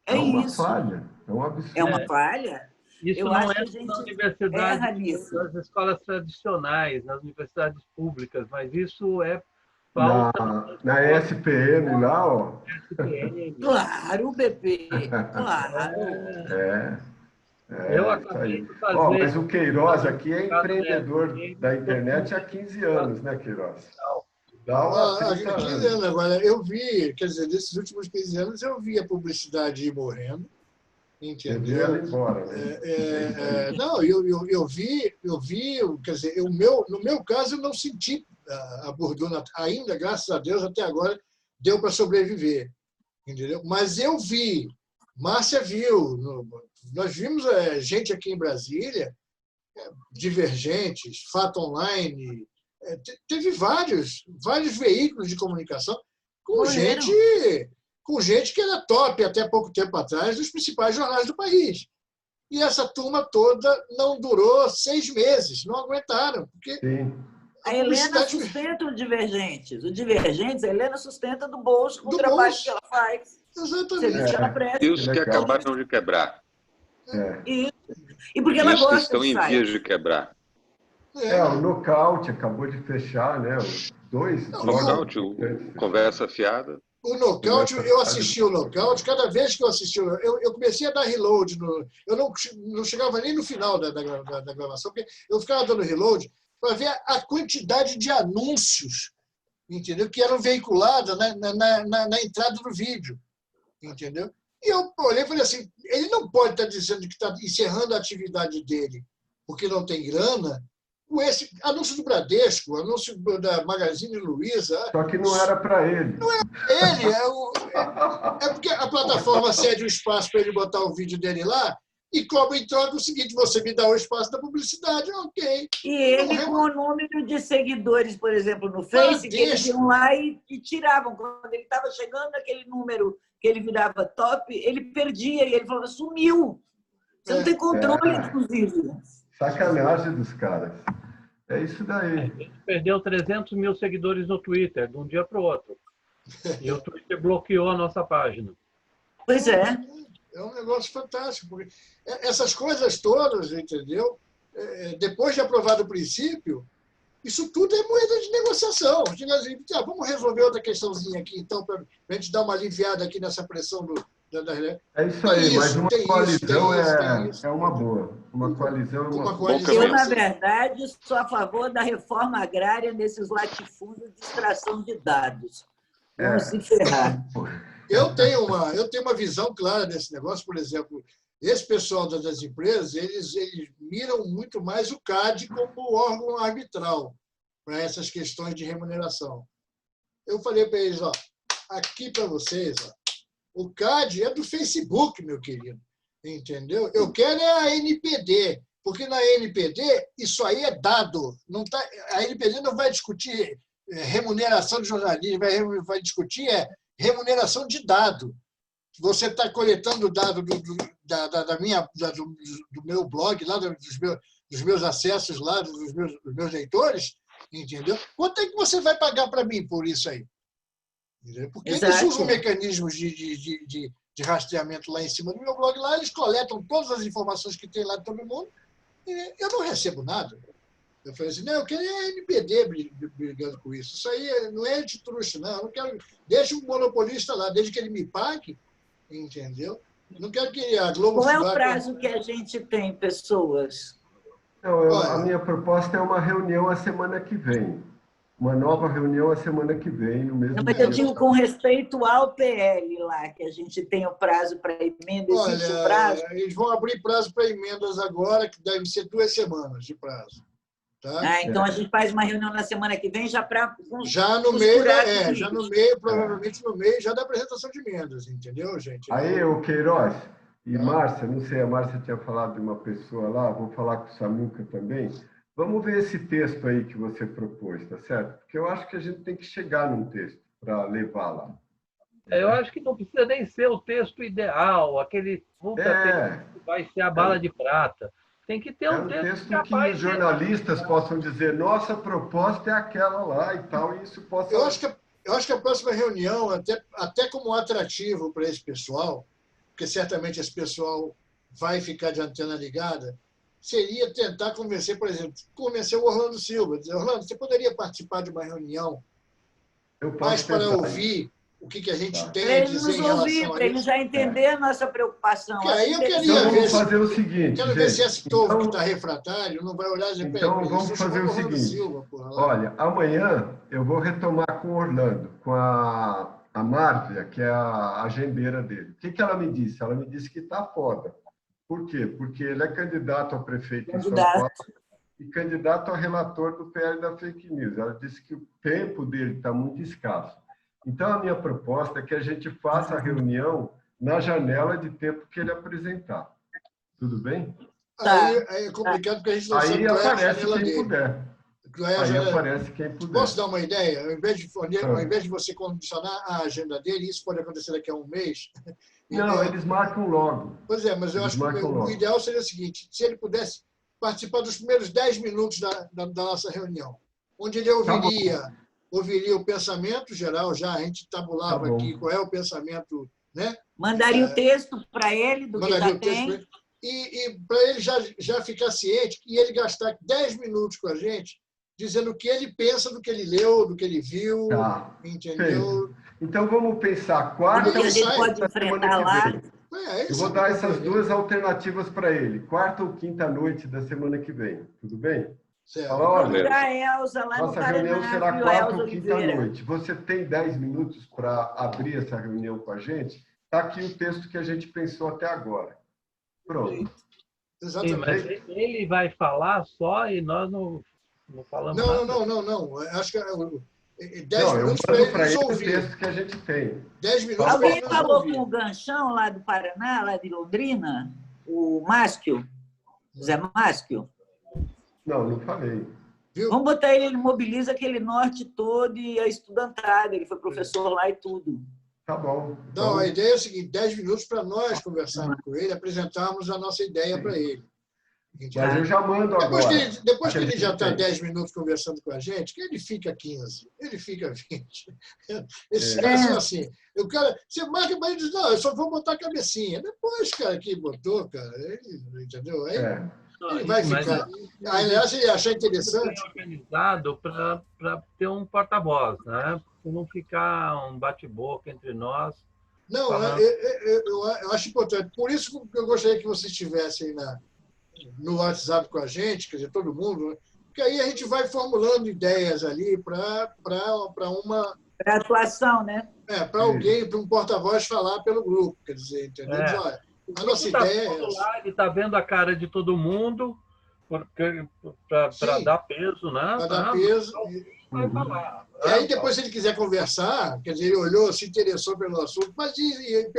É uma isso. falha, é um absurdo. É uma falha. Isso Eu não acho que é a gente na universidade, erra nisso. nas escolas tradicionais, nas universidades públicas, mas isso é falta... Na SPM lá, ó. Claro, bebê, claro. Eu Isso acabei aí. de fazer... Ó, mas o Queiroz aqui é empreendedor da internet há 15 anos, né, Queiroz? Dá uma 30 15 anos. anos agora. Eu vi, quer dizer, nesses últimos 15 anos, eu vi a publicidade ir morrendo. Você viu ela Entendeu? embora, né? Não, eu vi, quer dizer, no meu caso, eu não senti a Bordona ainda, graças a Deus, até agora, deu para sobreviver. Entendeu? Mas eu vi, Márcia viu, nós vimos gente aqui em Brasília, Divergentes, Fato Online, teve vários veículos de comunicação com gente que era top até pouco tempo atrás dos principais jornais do país. E essa turma toda não durou 6 meses, não aguentaram. Porque Sim. A Helena sustenta o Divergentes. O Divergentes, a Helena sustenta do bolso com o trabalho que ela faz. Exatamente. Ela presta. E os que acabaram de quebrar. E porque ela Os que gosta estão de em site. vias de quebrar. O Nocaute acabou de fechar, né? Os 2 Nocaute, o Conversa Fiada. O Nocaute, eu assisti o Nocaute, cada vez que eu assisti, eu comecei a dar reload. Eu não chegava nem no final da gravação, porque eu ficava dando reload para ver a quantidade de anúncios, entendeu? Que eram veiculados na entrada do vídeo, entendeu? E eu olhei e falei assim, ele não pode estar dizendo que está encerrando a atividade dele porque não tem grana. Esse anúncio do Bradesco, anúncio da Magazine Luiza... Só que não era para ele. Não era para ele. É porque a plataforma cede o espaço para ele botar o vídeo dele lá e cobra em troca o seguinte, você me dá o espaço da publicidade, ok. E ele, com o número de seguidores, por exemplo, no Face, que eles iam lá e tiravam. Quando ele estava chegando naquele número que ele virava top, ele perdia e ele falava, sumiu. Você não tem controle, inclusive. Sacanagem dos caras. É isso daí. A gente perdeu 300 mil seguidores no Twitter, de um dia para o outro. E o Twitter bloqueou a nossa página. Pois é. É um negócio fantástico. Porque essas coisas todas, entendeu? Depois de aprovado o princípio, isso tudo é moeda de negociação. Vamos resolver outra questãozinha aqui, então, para a gente dar uma aliviada aqui nessa pressão É isso aí, mas uma coalizão é uma boa. Uma coalizão é uma boa. Eu, na verdade, sou a favor da reforma agrária nesses latifúndios de extração de dados. Vamos se ferrar. Eu tenho uma visão clara desse negócio. Por exemplo, esse pessoal das empresas, eles miram muito mais o CAD como órgão arbitral para essas questões de remuneração. Eu falei para eles, aqui para vocês, o CAD é do Facebook, meu querido. Entendeu? Eu quero a NPD, porque na NPD isso aí é dado. A NPD não vai discutir remuneração de jornalismo, vai discutir remuneração de dado. Você está coletando dado do meu blog, lá dos meus acessos, lá dos meus leitores, entendeu? Quanto é que você vai pagar para mim por isso aí? Porque eles usam mecanismos de rastreamento lá em cima do meu blog, lá eles coletam todas as informações que tem lá de todo mundo e eu não recebo nada. Eu falei assim, não, eu queria a NPD brigando com isso. Isso aí não é antitruste, não. Eu não quero... Deixa o monopolista lá, desde que ele me pague, entendeu? Eu não quero que a Globo... Qual é o prazo que a gente tem, pessoas? Não, a minha proposta é uma reunião a semana que vem. Uma nova reunião a semana que vem, no mesmo Não, mas eu digo com respeito ao PL lá, que a gente tem o prazo para emenda, existe o prazo? Eles vão abrir prazo para emendas agora, que deve ser 2 semanas de prazo. Tá? Então a gente faz uma reunião na semana que vem já para... Já no meio, provavelmente no meio, já da apresentação de emendas, entendeu, gente? Aí, o Queiroz e Márcia, não sei, a Márcia tinha falado de uma pessoa lá, vou falar com o Samuca também. Vamos ver esse texto aí que você propôs, tá certo? Porque eu acho que a gente tem que chegar num texto para levar lá. Eu acho que não precisa nem ser o texto ideal, aquele texto que vai ser a bala de prata. Tem que ter um texto que os jornalistas possam dizer, nossa proposta é aquela lá e tal, e isso possa... Eu acho que a próxima reunião, até como atrativo para esse pessoal, porque certamente esse pessoal vai ficar de antena ligada, seria tentar convencer, por exemplo, o Orlando Silva, dizer, Orlando, você poderia participar de uma reunião mais para ouvir o que a gente tem a dizer em relação a isso? Para ele já entender a nossa preocupação. Porque aí eu queria ver fazer o seguinte. Quero ver se esse povo que está refratário não vai olhar e dizer, então vamos fazer o seguinte. Silva, olha, amanhã eu vou retomar com o Orlando, com a Márvia, que é a agendeira dele. O que ela me disse? Ela me disse que está foda. Por quê? Porque ele é candidato a prefeito em São Paulo e candidato a relator do PL da Fake News. Ela disse que o tempo dele está muito escasso. Então, a minha proposta é que a gente faça a reunião na janela de tempo que ele apresentar. Tudo bem? Aí é complicado porque a gente não sabe qual é a janela dele. Puder. Aí aparece quem puder. Posso dar uma ideia? Ao invés de você condicionar a agenda dele, isso pode acontecer daqui a um mês. Não, eles marcam logo. Pois é, mas eu acho que o ideal seria o seguinte, se ele pudesse participar dos primeiros 10 minutos da nossa reunião, onde ele ouviria o pensamento geral, já a gente tabulava aqui qual é o pensamento, né? Mandaria o texto para ele do que já tem. E para ele já ficar ciente e ele gastar 10 minutos com a gente, dizendo o que ele pensa do que ele leu, do que ele viu, entendeu? Feito. Então, vamos pensar quarta ou quinta pode enfrentar lá. Eu vou dar essas duas alternativas para ele. Quarta ou quinta noite da semana que vem. Tudo bem? Certo. Fala, olha, a Elza, lá nossa reunião será quarta ou quinta noite. Você tem 10 minutos para abrir essa reunião com a gente? Está aqui o texto que a gente pensou até agora. Pronto. Sim, mas ele vai falar só e nós não falamos nada. Não. Acho que 10 minutos para ele ouvir. O texto que a gente tem. 10 minutos. Alguém falou com o Ganchão lá do Paraná, lá de Londrina? O Máschio? Zé Máschio? Não falei. Viu? Vamos botar ele mobiliza aquele norte todo e a estudantada. Ele foi professor lá e tudo. Tá bom. Então... Não, a ideia é o seguinte, 10 minutos para nós conversarmos com ele, apresentarmos a nossa ideia para ele. Mas eu já mando agora. Depois que ele já está 10 minutos conversando com a gente, que ele fica 15, ele fica 20. Esses caras são assim. O cara, você marca para ele e diz, não, eu só vou botar a cabecinha. Depois, cara, que botou, cara, ele, entendeu? Aí ele vai ficar. Aliás, ele achar interessante. Organizado para ter um porta-voz, né? Para não ficar um bate-boca entre nós. Não, eu acho importante. Por isso que eu gostaria que vocês estivessem no WhatsApp com a gente, quer dizer, todo mundo, né? Porque aí a gente vai formulando ideias ali para uma... Para atuação, né? Para alguém, para um porta-voz falar pelo grupo, quer dizer, entendeu? Olha, a nossa ideia é essa. Ele está vendo a cara de todo mundo para dar peso, né? Para dar peso. Vai falar. E aí, depois, se ele quiser conversar, quer dizer, ele olhou, se interessou pelo assunto, mas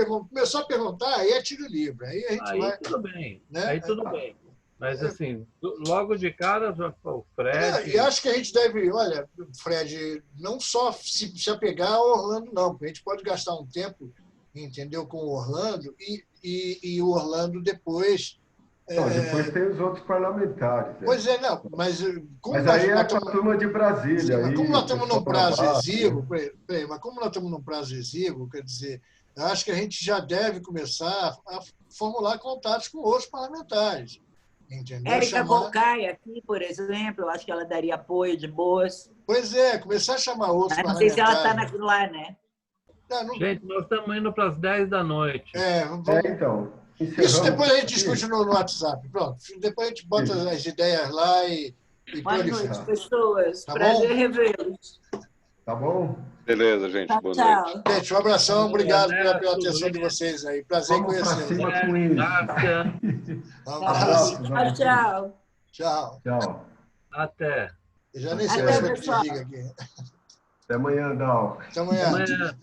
começou a perguntar, aí é tiro livre. Aí a gente vai... tudo bem. Né? Aí tudo bem. Mas, assim, logo de cara, o Fred... E acho que a gente deve, olha, Fred, não só se apegar ao Orlando, não, porque a gente pode gastar um tempo, entendeu, com o Orlando, e o Orlando depois... depois tem os outros parlamentares. Pois não, mas... Mas aí é a turma de Brasília. Mas como nós estamos num prazo exíguo, mas como nós estamos num prazo exíguo, quer dizer, acho que a gente já deve começar a formular contatos com outros parlamentares. Entendeu? Érica Volcai aqui, por exemplo, eu acho que ela daria apoio de boas. Pois é, começar a chamar outros Mas não sei se ela está parlamentares. lá, né? Gente, nós estamos indo para as 10 da noite. Vamos... Então, Isso depois a gente discute no WhatsApp. Pronto. Depois a gente bota as ideias lá e Boa noite, pessoas. Tá Prazer bom? revê-los. Tá bom? Beleza, gente. Tchau, Boa tchau. noite. Gente, um abração. Obrigado pela atenção de vocês aí. Prazer em Vamos para conhecê-los. cima com isso. Um abraço. Tchau, tchau. Tchau. Tchau. Até. Eu já nem sei Até, mais como é que pessoal. se diga aqui. Até amanhã, Dal. Até amanhã. Amanhã.